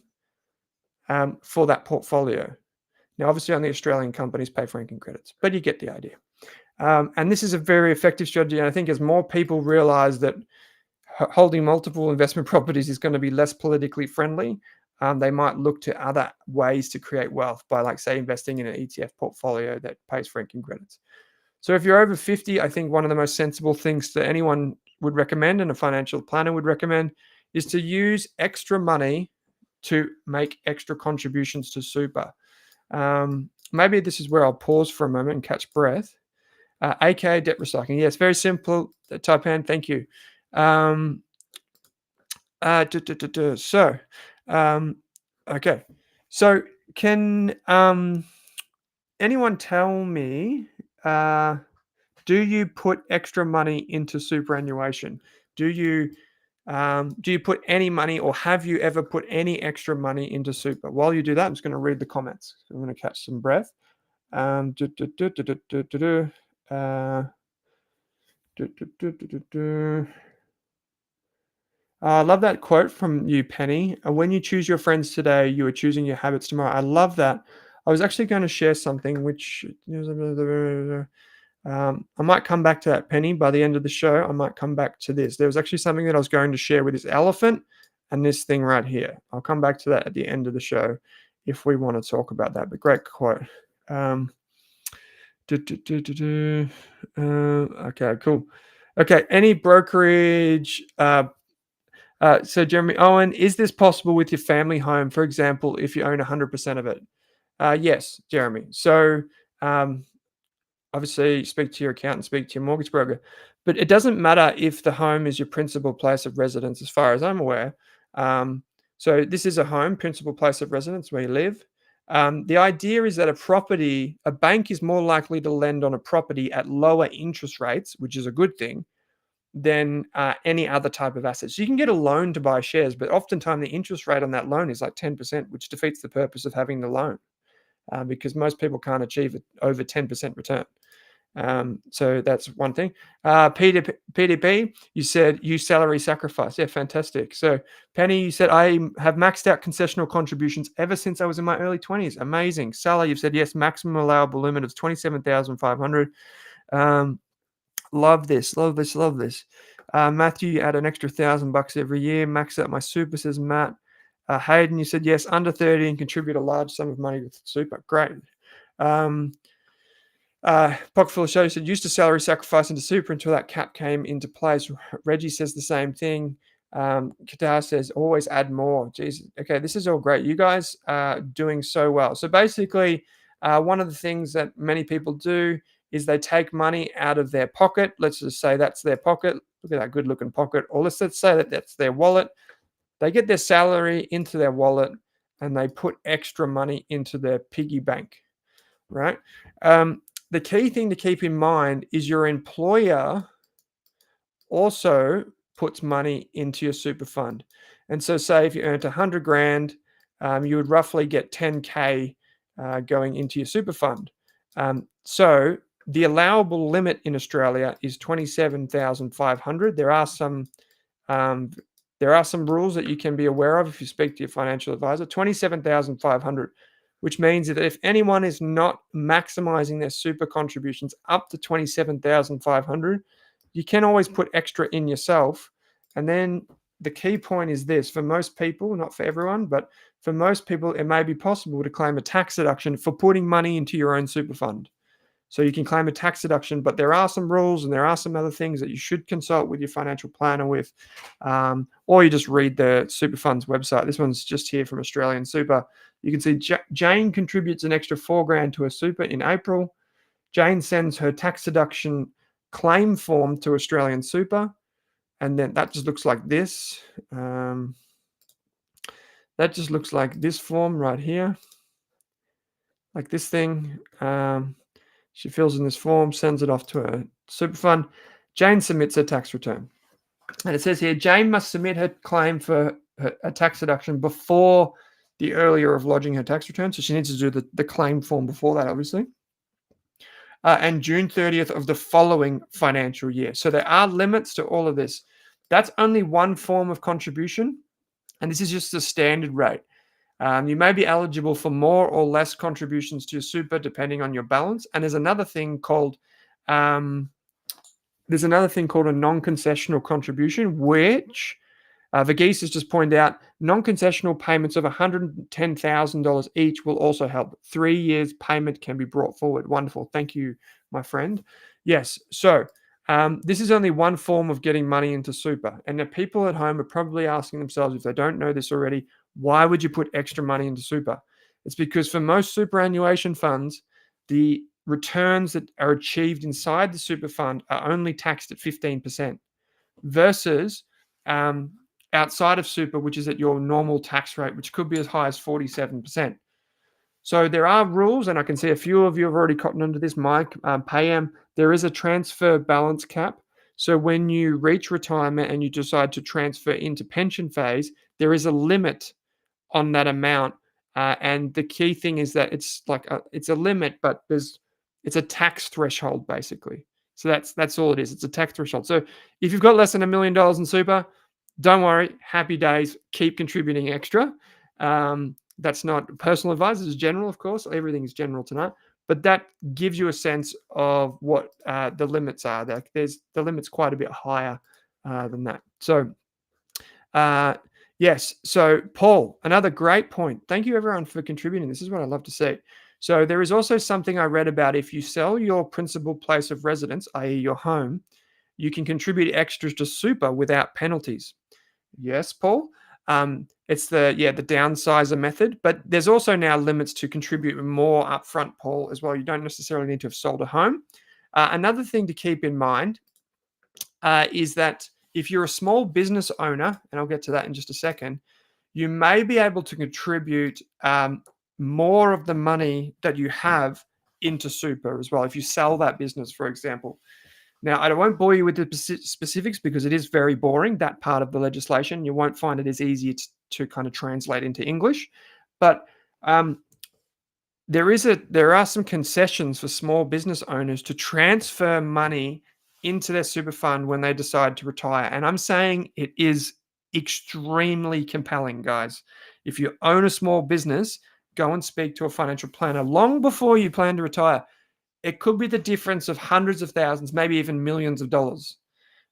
for that portfolio. Now, obviously, only Australian companies pay franking credits, but you get the idea. And this is a very effective strategy. And I think as more people realize that holding multiple investment properties is going to be less politically friendly, they might look to other ways to create wealth by, like, say, investing in an ETF portfolio that pays franking credits. So if you're over 50, I think one of the most sensible things that anyone would recommend and a financial planner would recommend is to use extra money to make extra contributions to super. Maybe this is where I'll pause for a moment and catch breath. AKA debt recycling. Yes, very simple. Taipan, thank you. Okay. So can anyone tell me, do you put extra money into superannuation? Do you put any money, or have you ever put any extra money into super? While you do that, I'm just going to read the comments. I'm going to catch some breath. I love that quote from you, Penny. When you choose your friends today, you are choosing your habits tomorrow. I love that. I was actually going to share something which I might come back to that, Penny, by the end of the show. I might come back to this. There was actually something that I was going to share with this elephant and this thing right here. I'll come back to that at the end of the show if we want to talk about that. But great quote. Okay, cool. Okay, any brokerage. So Jeremy Owen, is this possible with your family home? For example, if you own 100% of it? Yes, Jeremy. So obviously speak to your accountant, speak to your mortgage broker, but it doesn't matter if the home is your principal place of residence, as far as I'm aware. So this is a home, principal place of residence where you live. The idea is that a bank is more likely to lend on a property at lower interest rates, which is a good thing, than any other type of asset. So you can get a loan to buy shares, but oftentimes the interest rate on that loan is like 10%, which defeats the purpose of having the loan, because most people can't achieve over 10% return. So that's one thing. PDP, you said you salary sacrifice. Yeah, fantastic. So Penny, you said I have maxed out concessional contributions ever since I was in my early 20s. Amazing. Salah, you've said yes, maximum allowable limit of 27,500. Love this. Matthew, you add an extra $1,000 every year. Max out my super, says Matt. Hayden, you said yes, under 30 and contribute a large sum of money with super. Great. Pocketful Show said used to salary sacrifice into super until that cap came into place. Reggie says the same thing. Qatar says always add more. Jeez. Okay, this is all great. You guys are doing so well. So basically, one of the things that many people do is they take money out of their pocket. Let's just say that's their pocket. Look at that good looking pocket. Or let's say that that's their wallet. They get their salary into their wallet and they put extra money into their piggy bank, right? The key thing to keep in mind is your employer also puts money into your super fund. And so say if you earned 100 grand, you would roughly get 10K going into your super fund. So the allowable limit in Australia is 27,500. There are some There are some rules that you can be aware of if you speak to your financial advisor. 27,500, which means that if anyone is not maximizing their super contributions up to 27,500, you can always put extra in yourself. And then the key point is this: for most people, not for everyone, but for most people, it may be possible to claim a tax deduction for putting money into your own super fund. So you can claim a tax deduction, but there are some rules and there are some other things that you should consult with your financial planner with, or you just read the super fund's website. This one's just here from Australian Super. You can see Jane contributes an extra $4,000 to her super in April. Jane sends her tax deduction claim form to Australian Super, and then that just looks like this. That just looks like this form right here, like this thing. She fills in this form, sends it off to her super fund. Jane submits her tax return. And it says here, Jane must submit her claim for a tax deduction before the earlier of lodging her tax return. So she needs to do the claim form before that, obviously. And June 30th of the following financial year. So there are limits to all of this. That's only one form of contribution. And this is just the standard rate. You may be eligible for more or less contributions to your super depending on your balance. And there's another thing called a non-concessional contribution, which Verghese has just pointed out. Non-concessional payments of $110,000 each will also help. 3 years payment can be brought forward. Wonderful. Thank you, my friend. Yes. So this is only one form of getting money into super. And the people at home are probably asking themselves, if they don't know this already, why would you put extra money into super? It's because for most superannuation funds, the returns that are achieved inside the super fund are only taxed at 15% versus outside of super, which is at your normal tax rate, which could be as high as 47%. So there are rules, and I can see a few of you have already cottoned onto this, Mike, Payam. There is a transfer balance cap. So when you reach retirement and you decide to transfer into pension phase, there is a limit on that amount. And the key thing is that it's a limit, but it's a tax threshold basically. So that's all it is. It's a tax threshold. So if you've got less than $1 million in super, don't worry, happy days. Keep contributing extra. That's not personal advice. It's general, of course. Everything is general tonight, but that gives you a sense of what the limits are. The limit's quite a bit higher than that. So. Yes. So, Paul, another great point. Thank you, everyone, for contributing. This is what I love to see. So, there is also something I read about. If you sell your principal place of residence, i.e., your home, you can contribute extras to super without penalties. Yes, Paul. It's the downsizer method, but there's also now limits to contribute more upfront, Paul, as well. You don't necessarily need to have sold a home. Another thing to keep in mind is that if you're a small business owner, and I'll get to that in just a second, you may be able to contribute more of the money that you have into super as well. If you sell that business, for example. Now, I won't bore you with the specifics because it is very boring, that part of the legislation. You won't find it as easy to kind of translate into English. But there are some concessions for small business owners to transfer money into their super fund when they decide to retire. And I'm saying it is extremely compelling, guys. If you own a small business, go and speak to a financial planner long before you plan to retire. It could be the difference of hundreds of thousands, maybe even millions of dollars,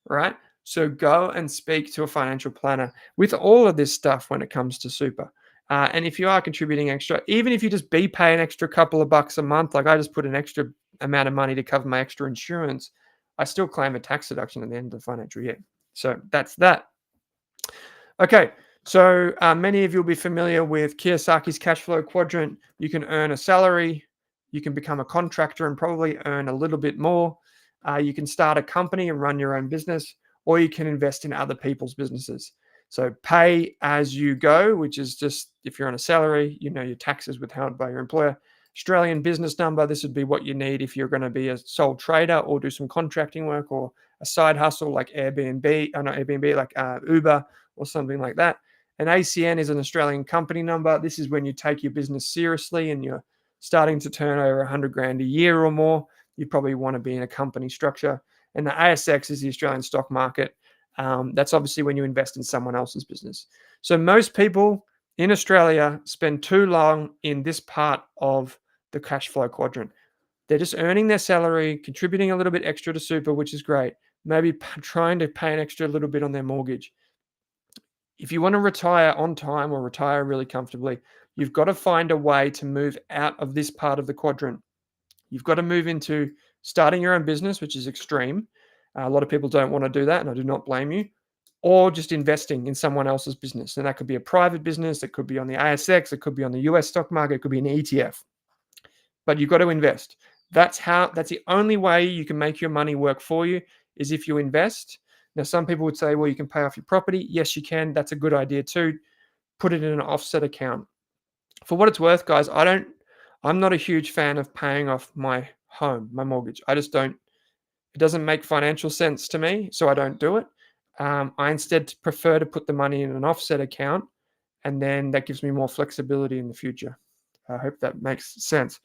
right? So go and speak to a financial planner with all of this stuff when it comes to super. And if you are contributing extra, even if you just pay an extra couple of bucks a month, like I just put an extra amount of money to cover my extra insurance, I still claim a tax deduction at the end of the financial year. So that's that. Okay, so many of you will be familiar with Kiyosaki's cash flow quadrant. You can earn a salary, you can become a contractor and probably earn a little bit more. You can start a company and run your own business, or you can invest in other people's businesses. So pay as you go, which is just if you're on a salary, your taxes withheld by your employer. Australian business number, this would be what you need if you're going to be a sole trader or do some contracting work or a side hustle like Uber or something like that. An ACN is an Australian company number. This is when you take your business seriously and you're starting to turn over 100 grand a year or more. You probably want to be in a company structure. And the ASX is the Australian stock market. That's obviously when you invest in someone else's business. So most people in Australia spend too long in this part of the cash flow quadrant. They're just earning their salary, contributing a little bit extra to super, which is great. Maybe trying to pay an extra little bit on their mortgage. If you want to retire on time or retire really comfortably, you've got to find a way to move out of this part of the quadrant. You've got to move into starting your own business, which is extreme. A lot of people don't want to do that, and I do not blame you. Or just investing in someone else's business. And that could be a private business, it could be on the ASX, it could be on the US stock market, it could be an ETF. But you've got to invest. That's the only way you can make your money work for you, is if you invest. Now, some people would say, well, you can pay off your property. Yes, you can. That's a good idea too. Put it in an offset account. For what it's worth, guys, I'm not a huge fan of paying off my home, my mortgage. I just don't. It doesn't make financial sense to me, so I don't do it. I instead prefer to put the money in an offset account, and then that gives me more flexibility in the future. I hope that makes sense.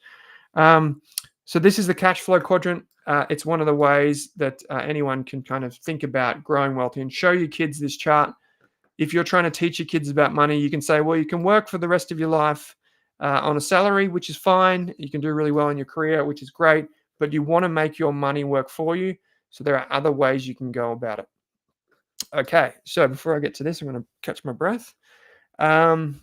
So this is the cash flow quadrant. It's one of the ways that anyone can kind of think about growing wealthy, and show your kids this chart. If you're trying to teach your kids about money, you can say, well, you can work for the rest of your life on a salary, which is fine. You can do really well in your career, which is great, but you want to make your money work for you. So there are other ways you can go about it. Okay, so before I get to this, I'm going to catch my breath. Deepak,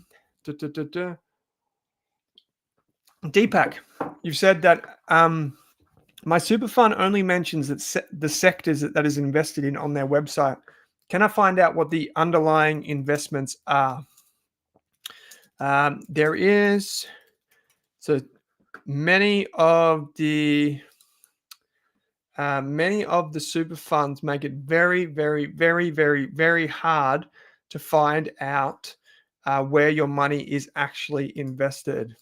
you've said that my super fund only mentions that the sectors that is invested in on their website. Can I find out what the underlying investments are? There is, so many of the super funds make it very, very, very, very, very hard to find out where your money is actually invested.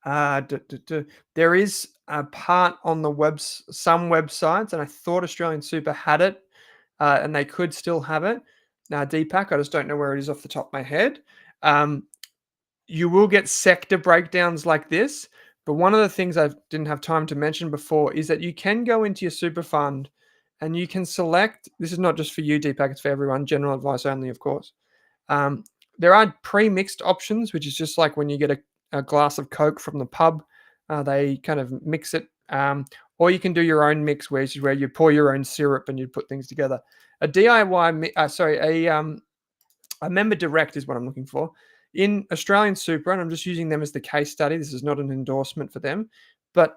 There is a part on the some websites, and I thought Australian Super had it, and they could still have it. Now, Deepak, I just don't know where it is off the top of my head. You will get sector breakdowns like this, but one of the things I didn't have time to mention before is that you can go into your super fund and you can select. This is not just for you, Deepak, it's for everyone. General advice only, of course. There are pre-mixed options, which is just like when you get a glass of Coke from the pub. They kind of mix it. Or you can do your own mix, where you pour your own syrup and you put things together. A DIY, a member direct is what I'm looking for. In Australian Super, and I'm just using them as the case study. This is not an endorsement for them. But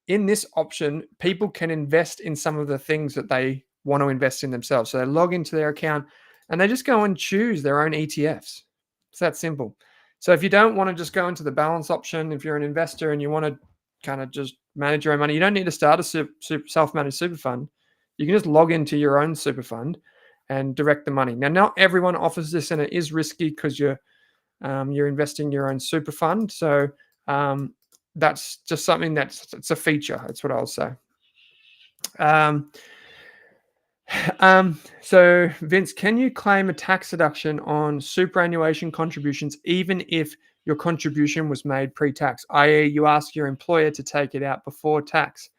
in this option, people can invest in some of the things that they want to invest in themselves. So they log into their account and they just go and choose their own ETFs. It's that simple. So if you don't want to just go into the balance option, if you're an investor and you want to kind of just manage your own money, you don't need to start a self-managed super fund. You can just log into your own super fund and direct the money. Now, not everyone offers this, and it is risky because you're investing your own super fund. So that's just something it's a feature. That's what I'll say. So Vince, can you claim a tax deduction on superannuation contributions even if your contribution was made pre-tax, i.e. you ask your employer to take it out before tax?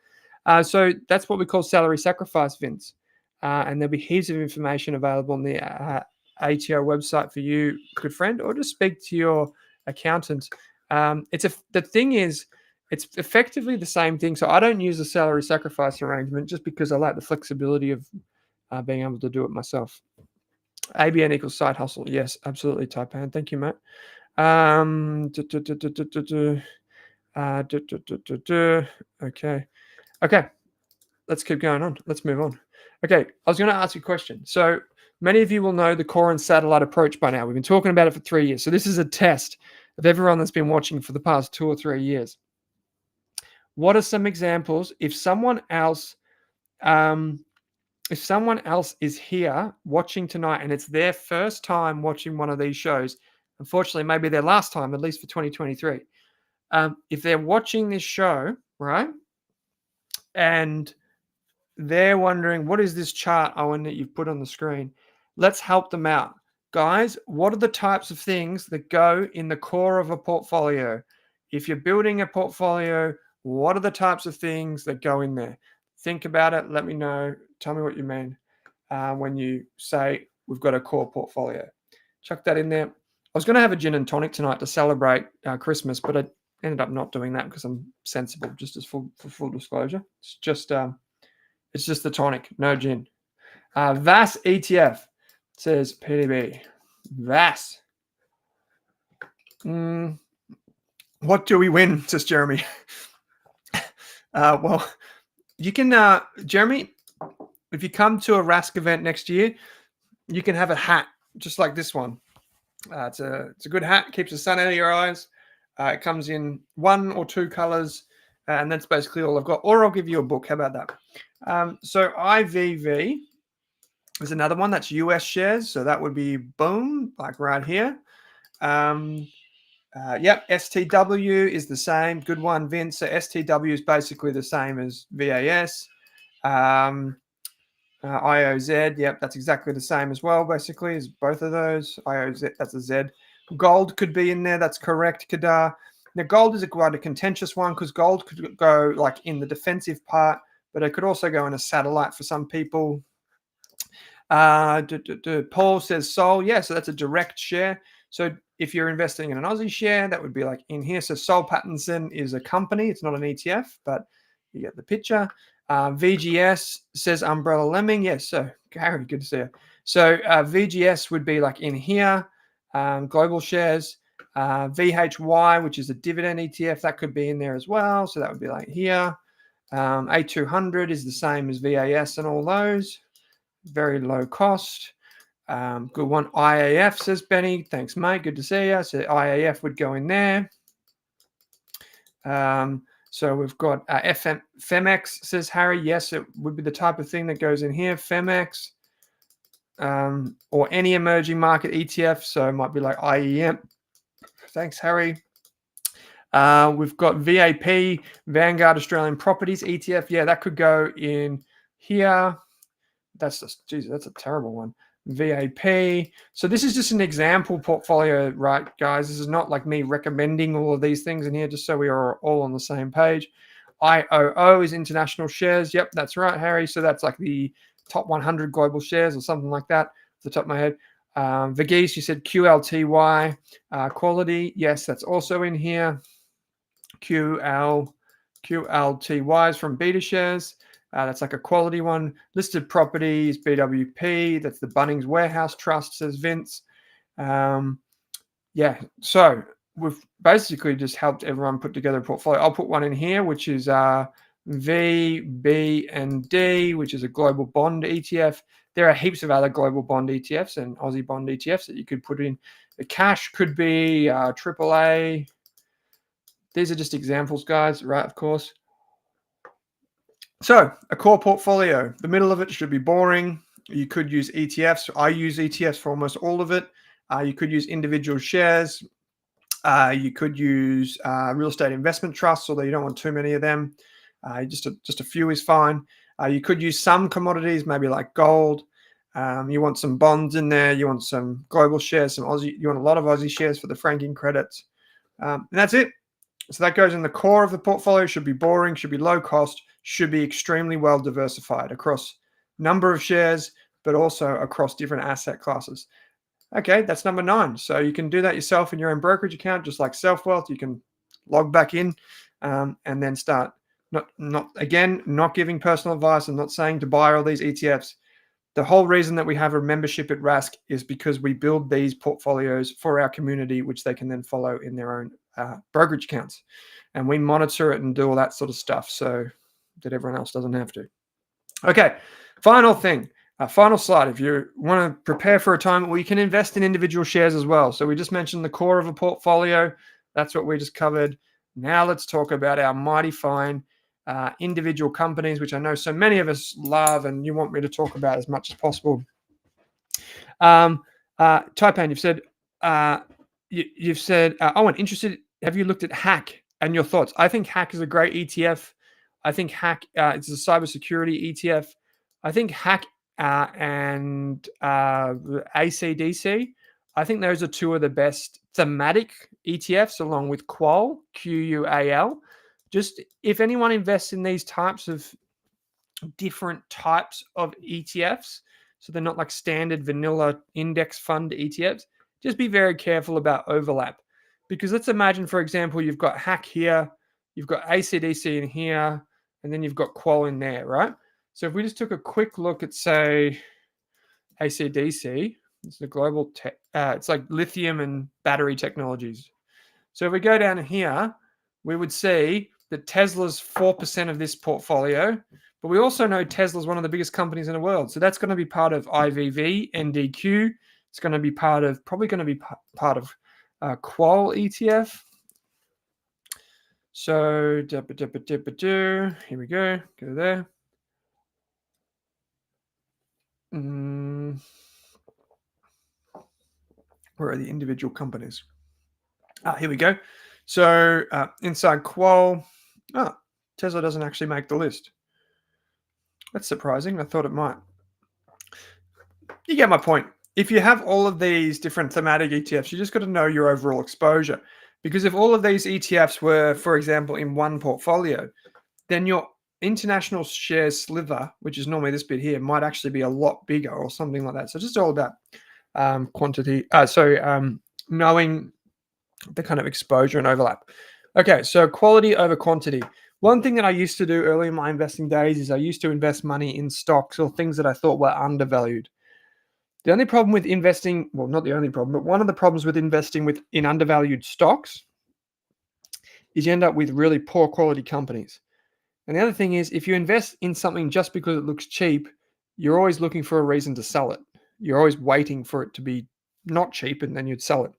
So that's what we call salary sacrifice, Vince. And there'll be heaps of information available on the ATO website for you, good friend, or just speak to your accountant. The thing is, it's effectively the same thing. So I don't use a salary sacrifice arrangement just because I like the flexibility of being able to do it myself. ABN equals side hustle. Yes, absolutely, Taipan. Thank you, mate. Okay. Let's keep going on. Let's move on. Okay, I was going to ask you a question. So many of you will know the core and satellite approach by now. We've been talking about it for 3 years. So this is a test of everyone that's been watching for the past 2 or 3 years. What are some examples if someone else is here watching tonight and it's their first time watching one of these shows, unfortunately, maybe their last time, at least for 2023. If they're watching this show, right, and they're wondering, what is this chart, Owen, that you've put on the screen? Let's help them out. Guys, what are the types of things that go in the core of a portfolio? If you're building a portfolio, what are the types of things that go in there? Think about it. Let me know. Tell me what you mean. when you say we've got a core portfolio. Chuck that in there. I was going to have a gin and tonic tonight to celebrate Christmas, but I ended up not doing that because I'm sensible, just as for full disclosure. It's just the tonic, no gin. VAS ETF says PDB. VAS. What do we win, says Jeremy. Well, you can, Jeremy, if you come to a Rask event next year, you can have a hat just like this one. It's a good hat, keeps the sun out of your eyes. It comes in 1 or 2 colors, and that's basically all I've got. Or I'll give you a book. How about that? So IVV is another one that's US shares. So that would be boom, like right here. Yep, STW is the same. Good one, Vince. So STW is basically the same as VAS. IOZ, yep, that's exactly the same as well, basically, as both of those. IOZ, that's a Z. Gold could be in there, that's correct, Kadar. Now, gold is quite a contentious one because gold could go like in the defensive part, but it could also go in a satellite for some people. Paul says Sol, yeah, so that's a direct share. So if you're investing in an Aussie share, that would be like in here. So Sol Pattinson is a company, it's not an ETF, but you get the picture. VGS says Umbrella Lemming. Yes, so Gary, good to see you. So VGS would be like in here, global shares. VHY, which is a dividend ETF, that could be in there as well. So that would be like here. A200 is the same as VAS and all those. Very low cost. Good one. IAF, says Benny. Thanks, mate. Good to see you. So IAF would go in there. So we've got FEMX, says Harry. Yes, it would be the type of thing that goes in here. FEMX, or any emerging market ETF. So it might be like IEM. Thanks, Harry. We've got VAP, Vanguard Australian Properties ETF. Yeah, that could go in here. That's just, geez, that's a terrible one. VAP. So this is just an example portfolio, right, guys? This is not like me recommending all of these things in here, just so we are all on the same page. IOO is international shares. Yep, that's right, Harry. So that's like the top 100 global shares or something like that, off the top of my head. Verghese, you said QLTY. Quality, yes, that's also in here. QLTY is from Beta Shares. That's like a quality one. Listed properties, BWP. That's the Bunnings Warehouse Trust, says Vince. Yeah, so we've basically just helped everyone put together a portfolio. I'll put one in here, which is V, B, and D, which is a global bond ETF. There are heaps of other global bond ETFs and Aussie bond ETFs that you could put in. The cash could be AAA. These are just examples, guys, right, of course. So a core portfolio, the middle of it should be boring. You could use ETFs. I use ETFs for almost all of it. You could use individual shares. You could use real estate investment trusts, although you don't want too many of them. Just a few is fine. You could use some commodities, maybe like gold. You want some bonds in there. You want some global shares, some Aussie. You want a lot of Aussie shares for the franking credits. And that's it. So that goes in the core of the portfolio. Should be boring, should be low cost, should be extremely well diversified across number of shares, but also across different asset classes. Okay, that's number 9. So you can do that yourself in your own brokerage account, just like Selfwealth. You can log back in and then start. Not giving personal advice. I'm not saying to buy all these ETFs. The whole reason that we have a membership at Rask is because we build these portfolios for our community, which they can then follow in their own brokerage accounts. And we monitor it and do all that sort of stuff so that everyone else doesn't have to. Okay, final thing, final slide. If you want to prepare for a time, we can invest in individual shares as well. So we just mentioned the core of a portfolio. That's what we just covered. Now let's talk about our mighty fine individual companies, which I know so many of us love and you want me to talk about as much as possible. Taipan, you've said, Owen, interested, have you looked at Hack and your thoughts? I think Hack is a great ETF. I think Hack, it's a cybersecurity ETF. I think Hack and ACDC, I think those are 2 of the best thematic ETFs along with Qual, QUAL. Just if anyone invests in these types of different types of ETFs, So they're not like standard vanilla index fund ETFs. Just be very careful about overlap. Because let's imagine, for example, you've got Hack here, you've got ACDC in here, and then you've got Qual in there, right? So if we just took a quick look at, say, ACDC, it's the global tech, it's like lithium and battery technologies. So if we go down here, we would see that Tesla's 4% of this portfolio, but we also know Tesla's one of the biggest companies in the world. So that's going to be part of IVV, NDQ. It's going to be part of, probably going to be part of Qual ETF. So here we go. Go there. Where are the individual companies? Here we go. So inside Qual, Tesla doesn't actually make the list. That's surprising. I thought it might. You get my point. If you have all of these different thematic ETFs, you just got to know your overall exposure. Because if all of these ETFs were, for example, in one portfolio, then your international share sliver, which is normally this bit here, might actually be a lot bigger or something like that. So just all about knowing the kind of exposure and overlap. Okay, so quality over quantity. One thing that I used to do early in my investing days is I used to invest money in stocks or things that I thought were undervalued. The only problem with investing, well, not the only problem, but one of the problems with investing in undervalued stocks is you end up with really poor quality companies. And the other thing is, if you invest in something just because it looks cheap, you're always looking for a reason to sell it. You're always waiting for it to be not cheap and then you'd sell it.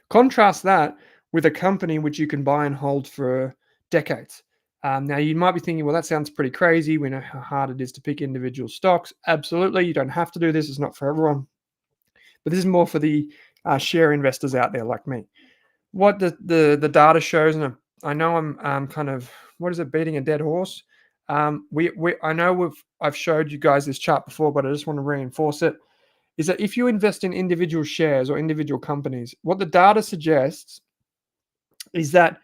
Contrast that with a company which you can buy and hold for decades. Now, you might be thinking, well, that sounds pretty crazy. We know how hard it is to pick individual stocks. Absolutely. You don't have to do this. It's not for everyone. But this is more for the share investors out there like me. What the data shows, and I know I'm kind of, what is it, beating a dead horse? I know I've showed you guys this chart before, but I just want to reinforce it, is that if you invest in individual shares or individual companies, what the data suggests is that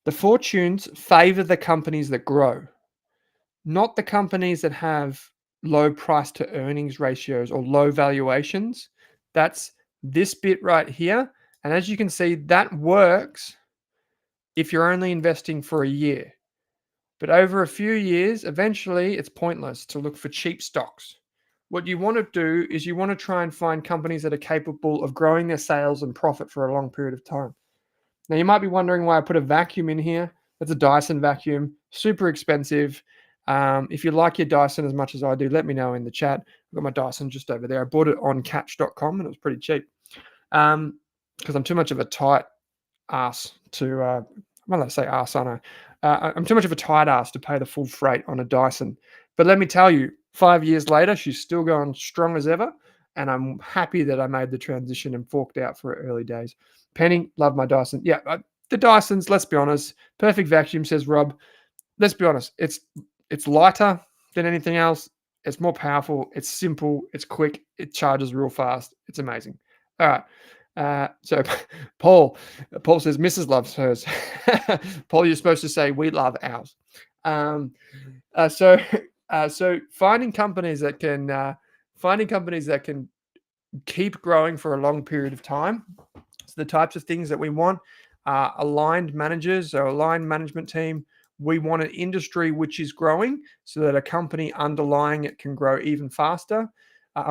the fortunes favor the companies that grow, not the companies that have low price to earnings ratios or low valuations. That's this bit right here. And as you can see, that works if you're only investing for a year. But over a few years, eventually it's pointless to look for cheap stocks. What you want to do is you want to try and find companies that are capable of growing their sales and profit for a long period of time. Now, you might be wondering why I put a vacuum in here. That's a Dyson vacuum, super expensive. If you like your Dyson as much as I do, let me know in the chat. I've got my Dyson just over there. I bought it on catch.com and it was pretty cheap. Because I'm too much of a tight ass to, well, I say ass, I know. I'm too much of a tight ass to pay the full freight on a Dyson. But let me tell you, 5 years later, she's still going strong as ever. And I'm happy that I made the transition and forked out for her early days. Penny, love my Dyson. Yeah, the Dysons, let's be honest. Perfect vacuum, says Rob. Let's be honest. It's lighter than anything else. It's more powerful. It's simple. It's quick. It charges real fast. It's amazing. All right. So Paul says Mrs. loves hers. Paul, you're supposed to say we love ours. So finding companies that can keep growing for a long period of time. So the types of things that we want are aligned managers or aligned management team. We want an industry which is growing so that a company underlying it can grow even faster.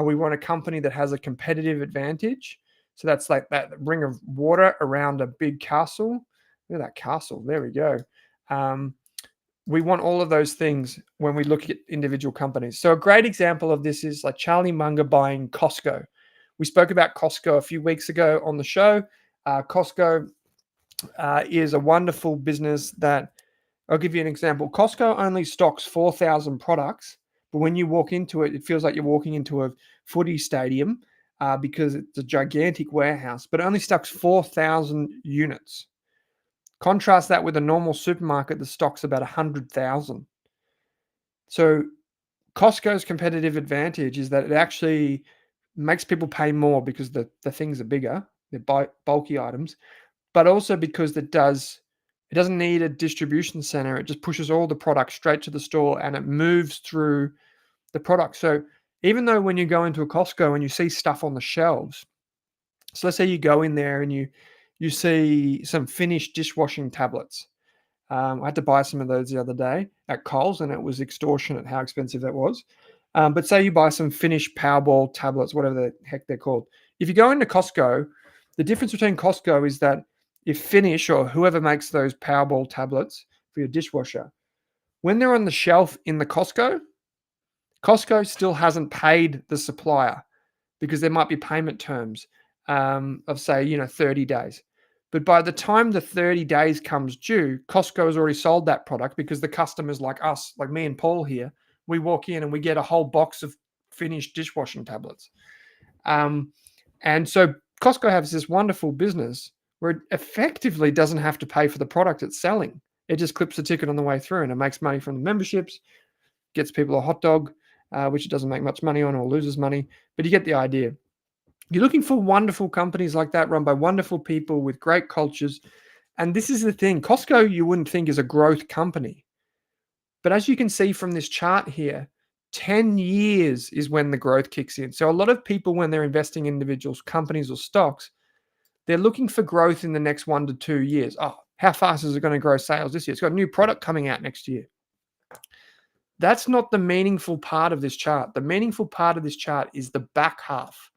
We want a company that has a competitive advantage. So that's like that ring of water around a big castle. Look at that castle. There we go. We want all of those things when we look at individual companies. So a great example of this is like Charlie Munger buying Costco. We spoke about Costco a few weeks ago on the show. Costco is a wonderful business that, I'll give you an example. Costco only stocks 4,000 products, but when you walk into it, it feels like you're walking into a footy stadium because it's a gigantic warehouse, but it only stocks 4,000 units. Contrast that with a normal supermarket that stocks about 100,000. So Costco's competitive advantage is that it actually makes people pay more because the things are bigger, they're bulky items, but also because it doesn't need a distribution center. It just pushes all the products straight to the store and it moves through the product. So Even though when you go into a Costco and you see stuff on the shelves, so let's say you go in there and you see some finished dishwashing tablets. I had to buy some of those the other day at Coles, and it was extortionate how expensive that was. But say you buy some finished Powerball tablets, whatever the heck they're called. If you go into Costco, the difference between Costco is that if Finish or whoever makes those Powerball tablets for your dishwasher, when they're on the shelf in the Costco still hasn't paid the supplier because there might be payment terms of say, 30 days. But by the time the 30 days comes due, Costco has already sold that product because the customers like us, like me and Paul here, we walk in and we get a whole box of finished dishwashing tablets. And so Costco has this wonderful business where it effectively doesn't have to pay for the product it's selling. It just clips the ticket on the way through and it makes money from the memberships, gets people a hot dog, which it doesn't make much money on or loses money. But you get the idea. You're looking for wonderful companies like that run by wonderful people with great cultures. And this is the thing. Costco, you wouldn't think is a growth company. But as you can see from this chart here, 10 years is when the growth kicks in. So a lot of people, when they're investing in individuals, companies or stocks, they're looking for growth in the next 1 to 2 years. Oh, how fast is it going to grow sales this year? It's got a new product coming out next year. That's not the meaningful part of this chart. The meaningful part of this chart is the back half.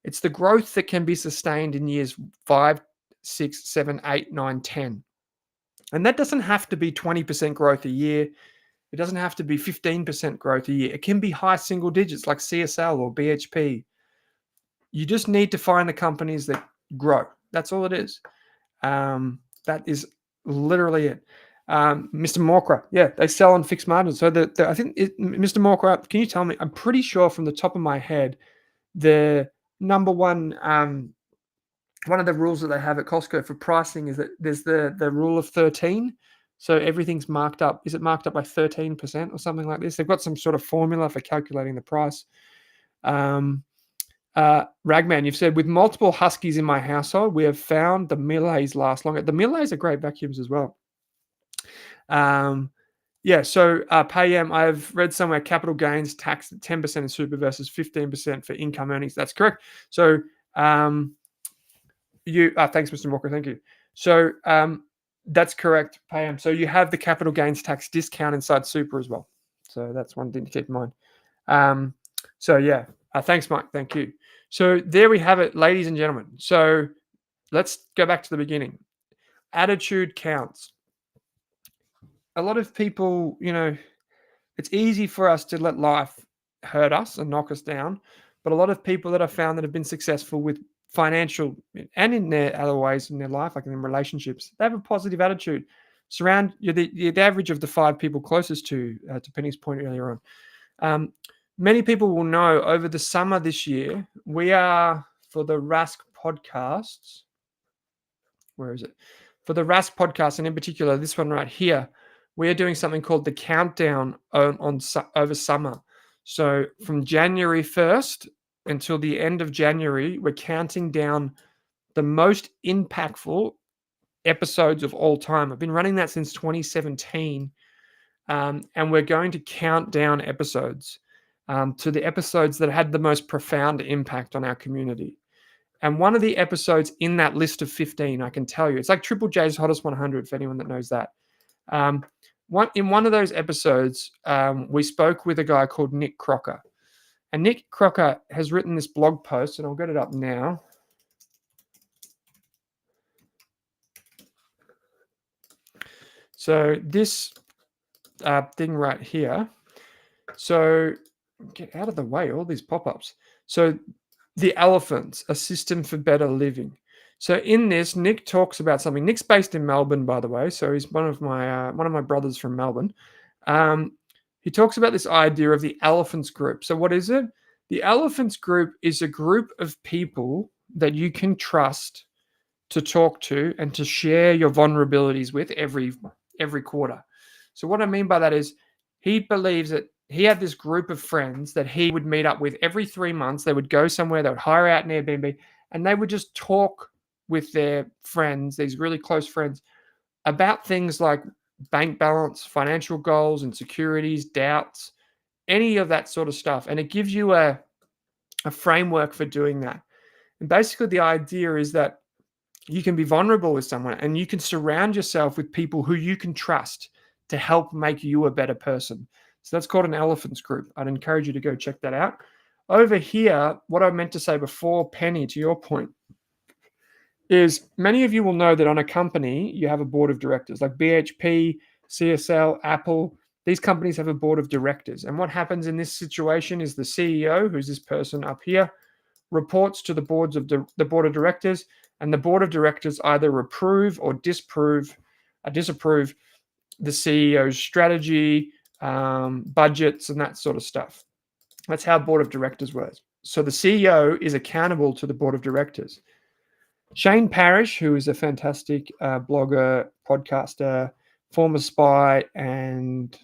It's the growth that can be sustained in years 5, 6, 7, 8, 9, 10. And that doesn't have to be 20% growth a year. It doesn't have to be 15% growth a year. It can be high single digits like CSL or BHP. You just need to find the companies that grow. That's all it is. That is literally it. Mr. Morkra, yeah, they sell on fixed margins. So I think Mr. Morkra, can you tell me? I'm pretty sure from the top of my head, the number one of the rules that they have at Costco for pricing is that there's the rule of 13. So everything's marked up. Is it marked up by 13% or something like this? They've got some sort of formula for calculating the price. Ragman, you've said, with multiple Huskies in my household, we have found the Millets last longer. The Millets are great vacuums as well. So Payam, I've read somewhere capital gains taxed at 10% in super versus 15% for income earnings. That's correct. So thanks, Mr. Walker. Thank you. So that's correct, Payam. So you have the capital gains tax discount inside super as well. So that's one thing to keep in mind. Thanks, Mike. Thank you. So there we have it, ladies and gentlemen. So let's go back to the beginning. Attitude counts. A lot of people, it's easy for us to let life hurt us and knock us down. But a lot of people that I've found that have been successful with financial and in their other ways in their life, like in relationships, they have a positive attitude. Surround the average of the 5 people closest to Penny's point earlier on. Many people will know over the summer this year, we are, for the Rask podcasts, where is it? For the Rask podcast, and in particular, this one right here, we are doing something called the countdown over summer. So from January 1st until the end of January, we're counting down the most impactful episodes of all time. I've been running that since 2017, and we're going to count down episodes to the episodes that had the most profound impact on our community. And one of the episodes in that list of 15, I can tell you, it's like Triple J's Hottest 100 for anyone that knows that. In one of those episodes, we spoke with a guy called Nick Crocker. And Nick Crocker has written this blog post, and I'll get it up now. So this thing right here. So get out of the way, all these pop-ups. So the elephants, a system for better living. So in this, Nick talks about something. Nick's based in Melbourne, by the way. So he's one of my brothers from Melbourne. He talks about this idea of the Elephants Group. So what is it? The Elephants Group is a group of people that you can trust to talk to and to share your vulnerabilities with every quarter. So what I mean by that is he believes that he had this group of friends that he would meet up with every 3 months. They would go somewhere, they would hire out an Airbnb, and they would just talk with their friends, these really close friends, about things like bank balance, financial goals, insecurities, doubts, any of that sort of stuff. And it gives you a framework for doing that. And basically the idea is that you can be vulnerable with someone and you can surround yourself with people who you can trust to help make you a better person. So that's called an elephants group. I'd encourage you to go check that out. Over here, what I meant to say before, Penny, to your point, is many of you will know that on a company, you have a board of directors like BHP, CSL, Apple. These companies have a board of directors. And what happens in this situation is the CEO, who's this person up here, reports to the board of directors, and the board of directors either approve or disapprove the CEO's strategy, budgets, and that sort of stuff. That's how board of directors works. So the CEO is accountable to the board of directors. Shane Parrish, who is a fantastic blogger, podcaster, former spy, and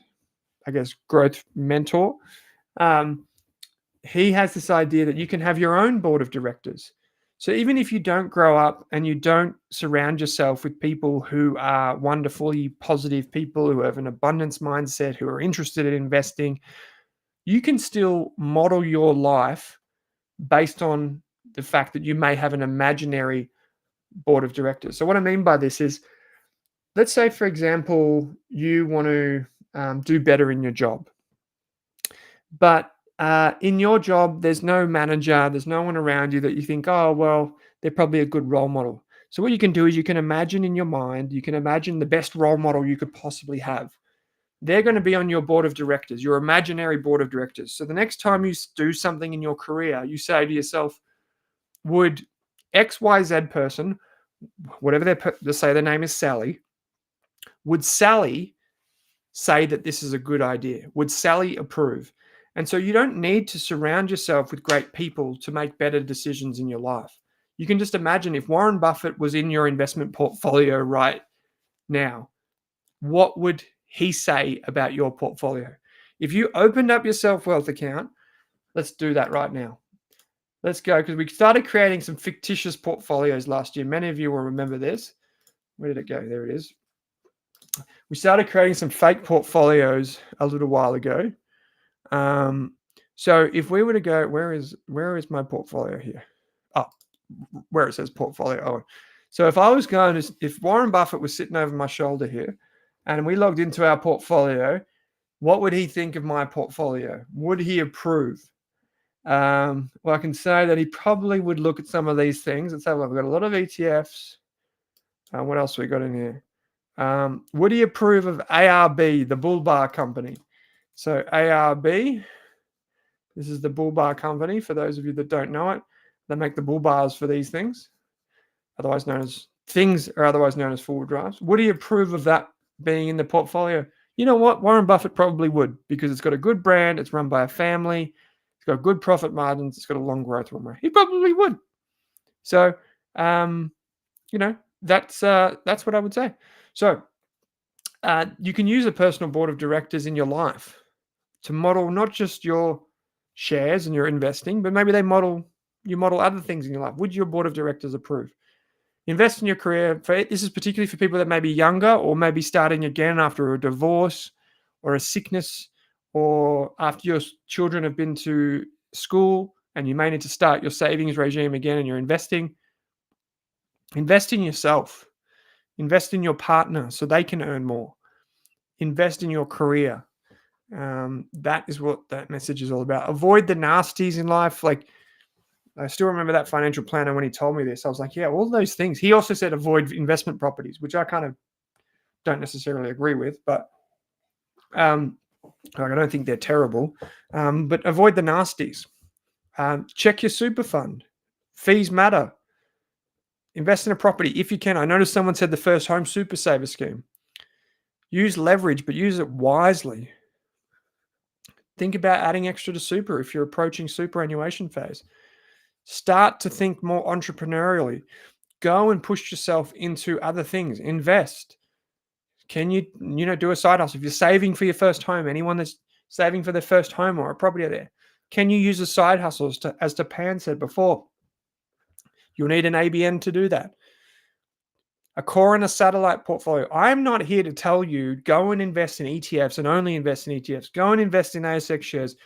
I guess growth mentor, he has this idea that you can have your own board of directors. So even if you don't grow up and you don't surround yourself with people who are wonderfully positive people, who have an abundance mindset, who are interested in investing, you can still model your life based on the fact that you may have an imaginary board of directors. So what I mean by this is, let's say, for example, you want to do better in your job. But in your job, there's no manager, there's no one around you that you think, oh, well, they're probably a good role model. So what you can do is you can imagine in your mind, you can imagine the best role model you could possibly have. They're going to be on your board of directors, your imaginary board of directors. So the next time you do something in your career, you say to yourself, would XYZ person, whatever let's say their name is Sally, would Sally say that this is a good idea? Would Sally approve? And so you don't need to surround yourself with great people to make better decisions in your life. You can just imagine if Warren Buffett was in your investment portfolio right now, what would he say about your portfolio? If you opened up your Selfwealth account, let's do that right now. Let's go, because we started creating some fictitious portfolios last year. Many of you will remember this. Where did it go? There it is. We started creating some fake portfolios a little while ago. So if we were to go, where is my portfolio here? Oh, where it says portfolio. Oh, so if I was going to, if Warren Buffett was sitting over my shoulder here, and we logged into our portfolio, what would he think of my portfolio? Would he approve? Well, I can say that he probably would look at some of these things. Let's have a look. We've got a lot of ETFs. What else we got in here? Would he approve of ARB, the Bull Bar company? So ARB, this is the Bull Bar company. For those of you that don't know it, they make the bull bars for these things, otherwise known as forward drafts. Would he approve of that being in the portfolio? You know what? Warren Buffett probably would, because it's got a good brand. It's run by a family. It's got good profit margins. It's got a long growth runway. He probably would. So, that's what I would say. So, you can use a personal board of directors in your life to model not just your shares and your investing, but maybe you model other things in your life. Would your board of directors approve? Invest in your career. This is particularly for people that may be younger or maybe starting again after a divorce or a sickness, or after your children have been to school and you may need to start your savings regime again and you're investing. Invest in yourself. Invest in your partner so they can earn more. Invest in your career. That is what that message is all about. Avoid the nasties in life. Like, I still remember that financial planner when he told me this. I was like, yeah, all those things. He also said avoid investment properties, which I kind of don't necessarily agree with, but I don't think they're terrible. But avoid the nasties. Check your super fund. Fees matter. Invest in a property if you can. I noticed someone said the first home super saver scheme. Use leverage, but use it wisely. Think about adding extra to super if you're approaching superannuation phase. Start to think more entrepreneurially. Go and push yourself into other things. Invest. Can you do a side hustle? If you're saving for your first home, anyone that's saving for their first home or a property there, can you use a side hustle? As Tapan said before, you'll need an ABN to do that. a core and a satellite portfolio. I'm not here to tell you go and invest in ETFs and only invest in ETFs. Go and invest in ASX shares.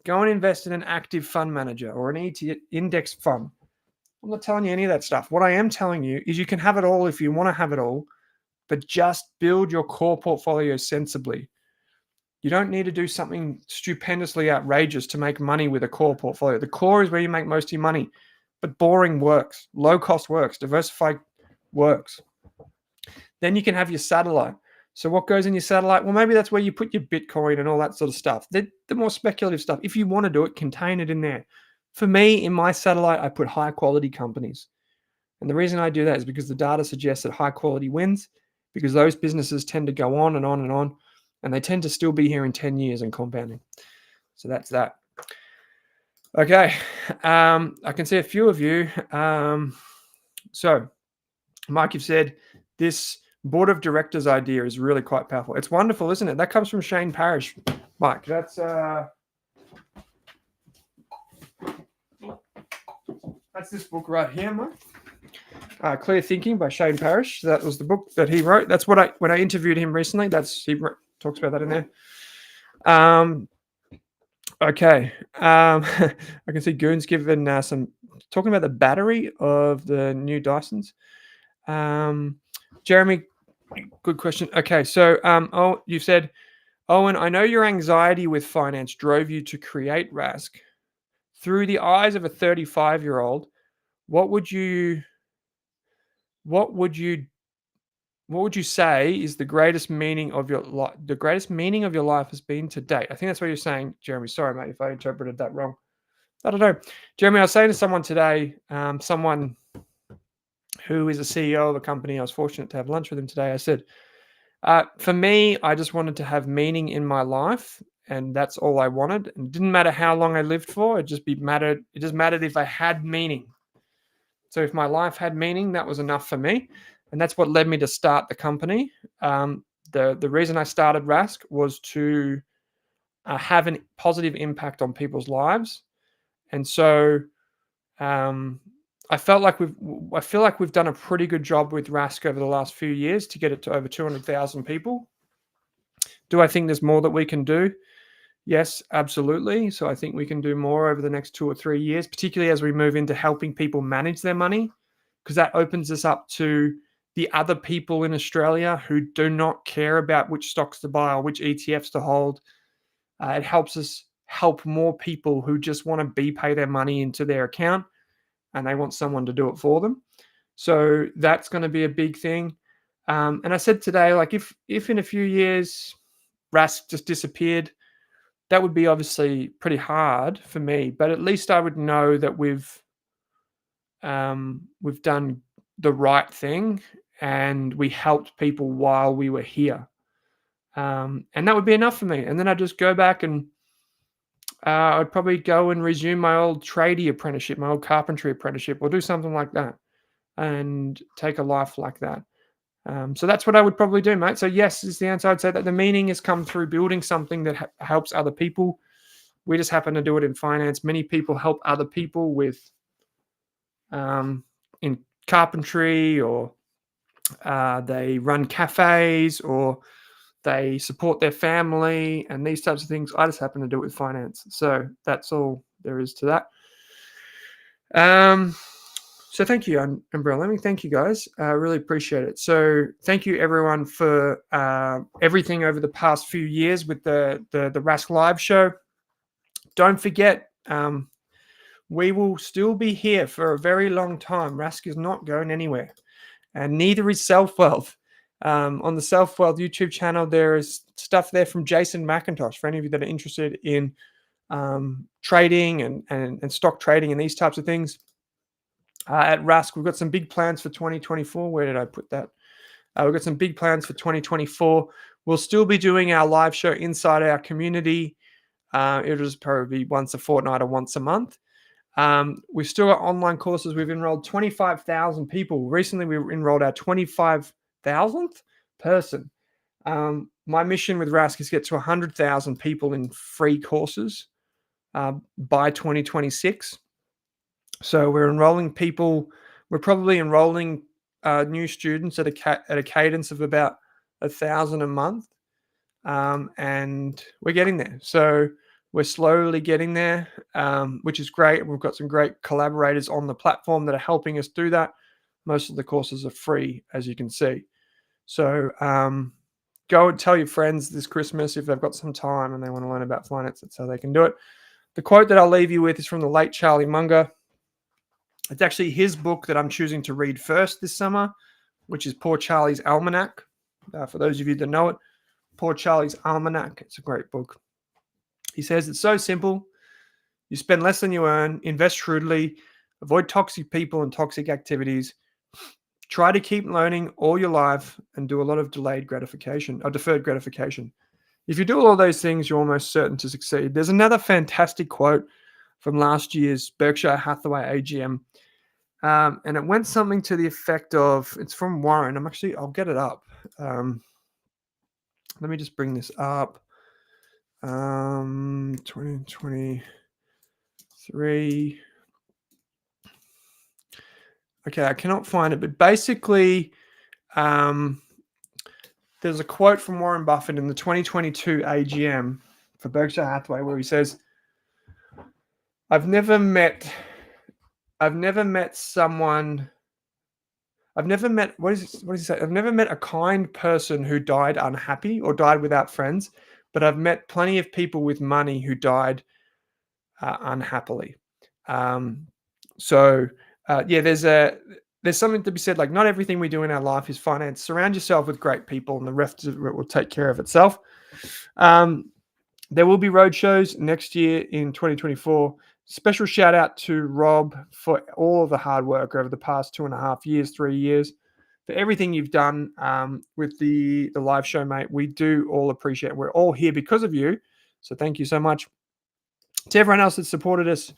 Go and invest in an active fund manager or an index fund. I'm not telling you any of that stuff. What I am telling you is you can have it all if you want to have it all, but just build your core portfolio sensibly. You don't need to do something stupendously outrageous to make money with a core portfolio. The core is where you make most of your money, but boring works. Low cost works. Diversified works. Then you can have your satellite. So what goes in your satellite? Well, maybe that's where you put your Bitcoin and all that sort of stuff. The more speculative stuff. If you want to do it, contain it in there. For me, in my satellite, I put high quality companies. And the reason I do that is because the data suggests that high quality wins, because those businesses tend to go on and on and on, and they tend to still be here in 10 years and compounding. So that's that. Okay. I can see a few of you. So, Mike, you've said this board of directors idea is really quite powerful. It's wonderful, isn't it? That comes from Shane Parrish, Mike. That's this book right here, Mike. Clear Thinking by Shane Parrish. That was the book that he wrote. That's what when I interviewed him recently. Talks about that in there. Okay. I can see Goon's given some talking about the battery of the new Dysons. Jeremy, good question. Okay, so you said, Owen, I know your anxiety with finance drove you to create Rask. Through the eyes of a 35-year-old, what would you say is the greatest meaning of your life? The greatest meaning of your life has been to date. I think that's what you're saying, Jeremy. Sorry, mate, if I interpreted that wrong. I don't know, Jeremy. I was saying to someone today, someone who is a CEO of a company. I was fortunate to have lunch with him today. I said, for me, I just wanted to have meaning in my life, and that's all I wanted. And it didn't matter how long I lived for. It just mattered if I had meaning. So if my life had meaning, that was enough for me. And that's what led me to start the company. The reason I started Rask was to have a positive impact on people's lives. And so I feel like we've done a pretty good job with Rask over the last few years to get it to over 200,000 people. Do I think there's more that we can do? Yes, absolutely. So I think we can do more over the next 2 or 3 years, particularly as we move into helping people manage their money, because that opens us up to the other people in Australia who do not care about which stocks to buy or which ETFs to hold. It helps us help more people who just want to pay their money into their account and they want someone to do it for them. So that's going to be a big thing. And I said today, like if in a few years Rask just disappeared, that would be obviously pretty hard for me, but at least I would know that we've done the right thing and we helped people while we were here. And that would be enough for me. And then I'd just go back and I'd probably go and resume my old tradie apprenticeship, my old carpentry apprenticeship, or do something like that and take a life like that. So that's what I would probably do, mate. So yes, is the answer. I'd say that the meaning has come through building something that helps other people. We just happen to do it in finance. Many people help other people with in carpentry, or they run cafes, or they support their family and these types of things. I just happen to do it with finance. So that's all there is to that. So thank you, Umbrella. Let me thank you guys. I really appreciate it. So thank you everyone for everything over the past few years with the Rask Live show. Don't forget, we will still be here for a very long time. Rask is not going anywhere, and neither is Selfwealth. On the Selfwealth YouTube channel, there is stuff there from Jason McIntosh for any of you that are interested in trading and stock trading and these types of things. At Rask, we've got some big plans for 2024. Where did I put that? We've got some big plans for 2024. We'll still be doing our live show inside our community. It'll just probably be once a fortnight or once a month. We've still got online courses. We've enrolled 25,000 people. Recently, we enrolled our 25,000th person. My mission with Rask is to get to 100,000 people in free courses by 2026. So we're enrolling people. We're probably enrolling new students at a cadence of about 1,000 a month, and we're getting there. So we're slowly getting there, which is great. We've got some great collaborators on the platform that are helping us do that. Most of the courses are free, as you can see. So go and tell your friends this Christmas if they've got some time and they want to learn about finance. That's how they can do it. The quote that I'll leave you with is from the late Charlie Munger. It's actually his book that I'm choosing to read first this summer, which is Poor Charlie's Almanac. For those of you that know it, Poor Charlie's Almanac. It's a great book. He says it's so simple. You spend less than you earn, invest shrewdly, avoid toxic people and toxic activities. Try to keep learning all your life and do a lot of deferred gratification. If you do all those things, you're almost certain to succeed. There's another fantastic quote from last year's Berkshire Hathaway AGM. And it went something to the effect of, it's from Warren. I'll get it up. Let me just bring this up. 2023. Okay, I cannot find it, but basically, there's a quote from Warren Buffett in the 2022 AGM for Berkshire Hathaway where he says, I've never met a kind person who died unhappy or died without friends, but I've met plenty of people with money who died unhappily. There's something to be said, like not everything we do in our life is finance. Surround yourself with great people and the rest of it will take care of itself. There will be roadshows next year in 2024. Special shout out to Rob for all of the hard work over the past 2.5 years, 3 years, for everything you've done with the live show, mate. We do all appreciate it. We're all here because of you. So thank you so much. To everyone else that supported us,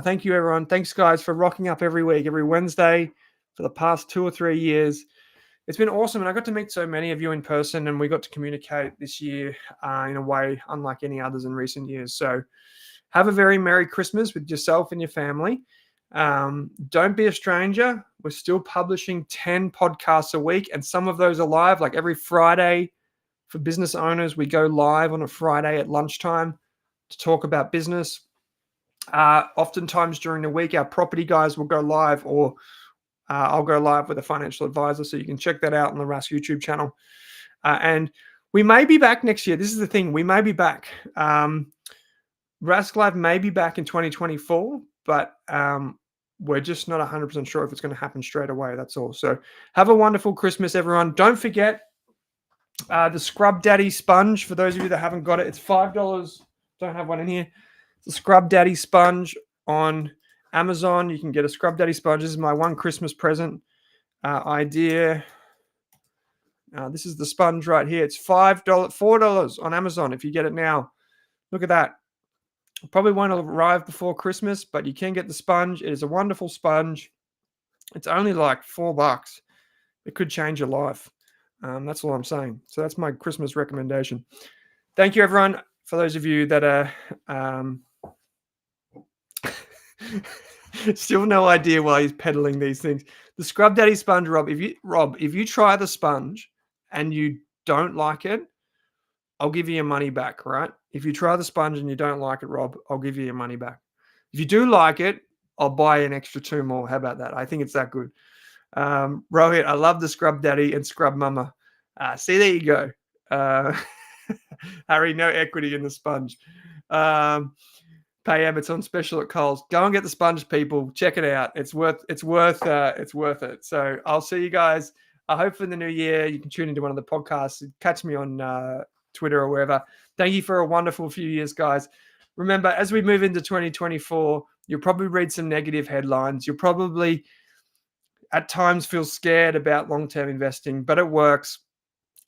thank you, everyone. Thanks, guys, for rocking up every week, every Wednesday for the past 2 or 3 years. It's been awesome, and I got to meet so many of you in person, and we got to communicate this year in a way unlike any others in recent years. So have a very Merry Christmas with yourself and your family. Don't be a stranger. We're still publishing 10 podcasts a week, and some of those are live, like every Friday for business owners. We go live on a Friday at lunchtime to talk about business. Oftentimes during the week, our property guys will go live, or I'll go live with a financial advisor. So you can check that out on the Rask YouTube channel. And we may be back next year. This is the thing. We may be back. Rask Live may be back in 2024, but we're just not 100% sure if it's going to happen straight away. That's all. So have a wonderful Christmas, everyone. Don't forget the Scrub Daddy sponge. For those of you that haven't got it, it's $5. Don't have one in here. The Scrub Daddy sponge on Amazon. You can get a Scrub Daddy sponge. This is my one Christmas present idea. This is the sponge right here. It's $4 on Amazon if you get it now. Look at that. Probably won't arrive before Christmas, but you can get the sponge. It is a wonderful sponge. It's only like $4. It could change your life. That's all I'm saying. So that's my Christmas recommendation. Thank you, everyone. For those of you that are still no idea why he's peddling these things. The Scrub Daddy sponge, Rob, if you try the sponge and you don't like it, I'll give you your money back, right? If you try the sponge and you don't like it, Rob, I'll give you your money back. If you do like it, I'll buy an extra 2 more. How about that? I think it's that good. Rohit, I love the Scrub Daddy and Scrub Mama. See, there you go. Harry, no equity in the sponge. Payam, it's on special at Coles. Go and get the sponge, people. Check it out. It's worth it. So I'll see you guys. I hope for the new year you can tune into one of the podcasts. Catch me on Twitter or wherever. Thank you for a wonderful few years, guys. Remember, as we move into 2024, you'll probably read some negative headlines. You'll probably at times feel scared about long-term investing, but it works.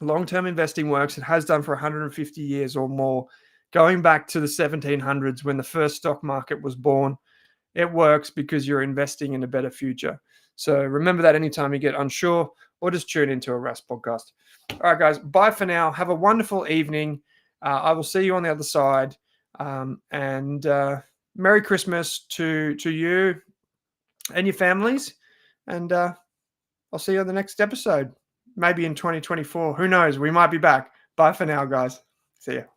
Long-term investing works. It has done for 150 years or more. Going back to the 1700s when the first stock market was born, it works because you're investing in a better future. So remember that anytime you get unsure, or just tune into a Rask podcast. All right, guys, bye for now. Have a wonderful evening. I will see you on the other side. And Merry Christmas to you and your families. And I'll see you on the next episode. Maybe in 2024. Who knows? We might be back. Bye for now, guys. See ya.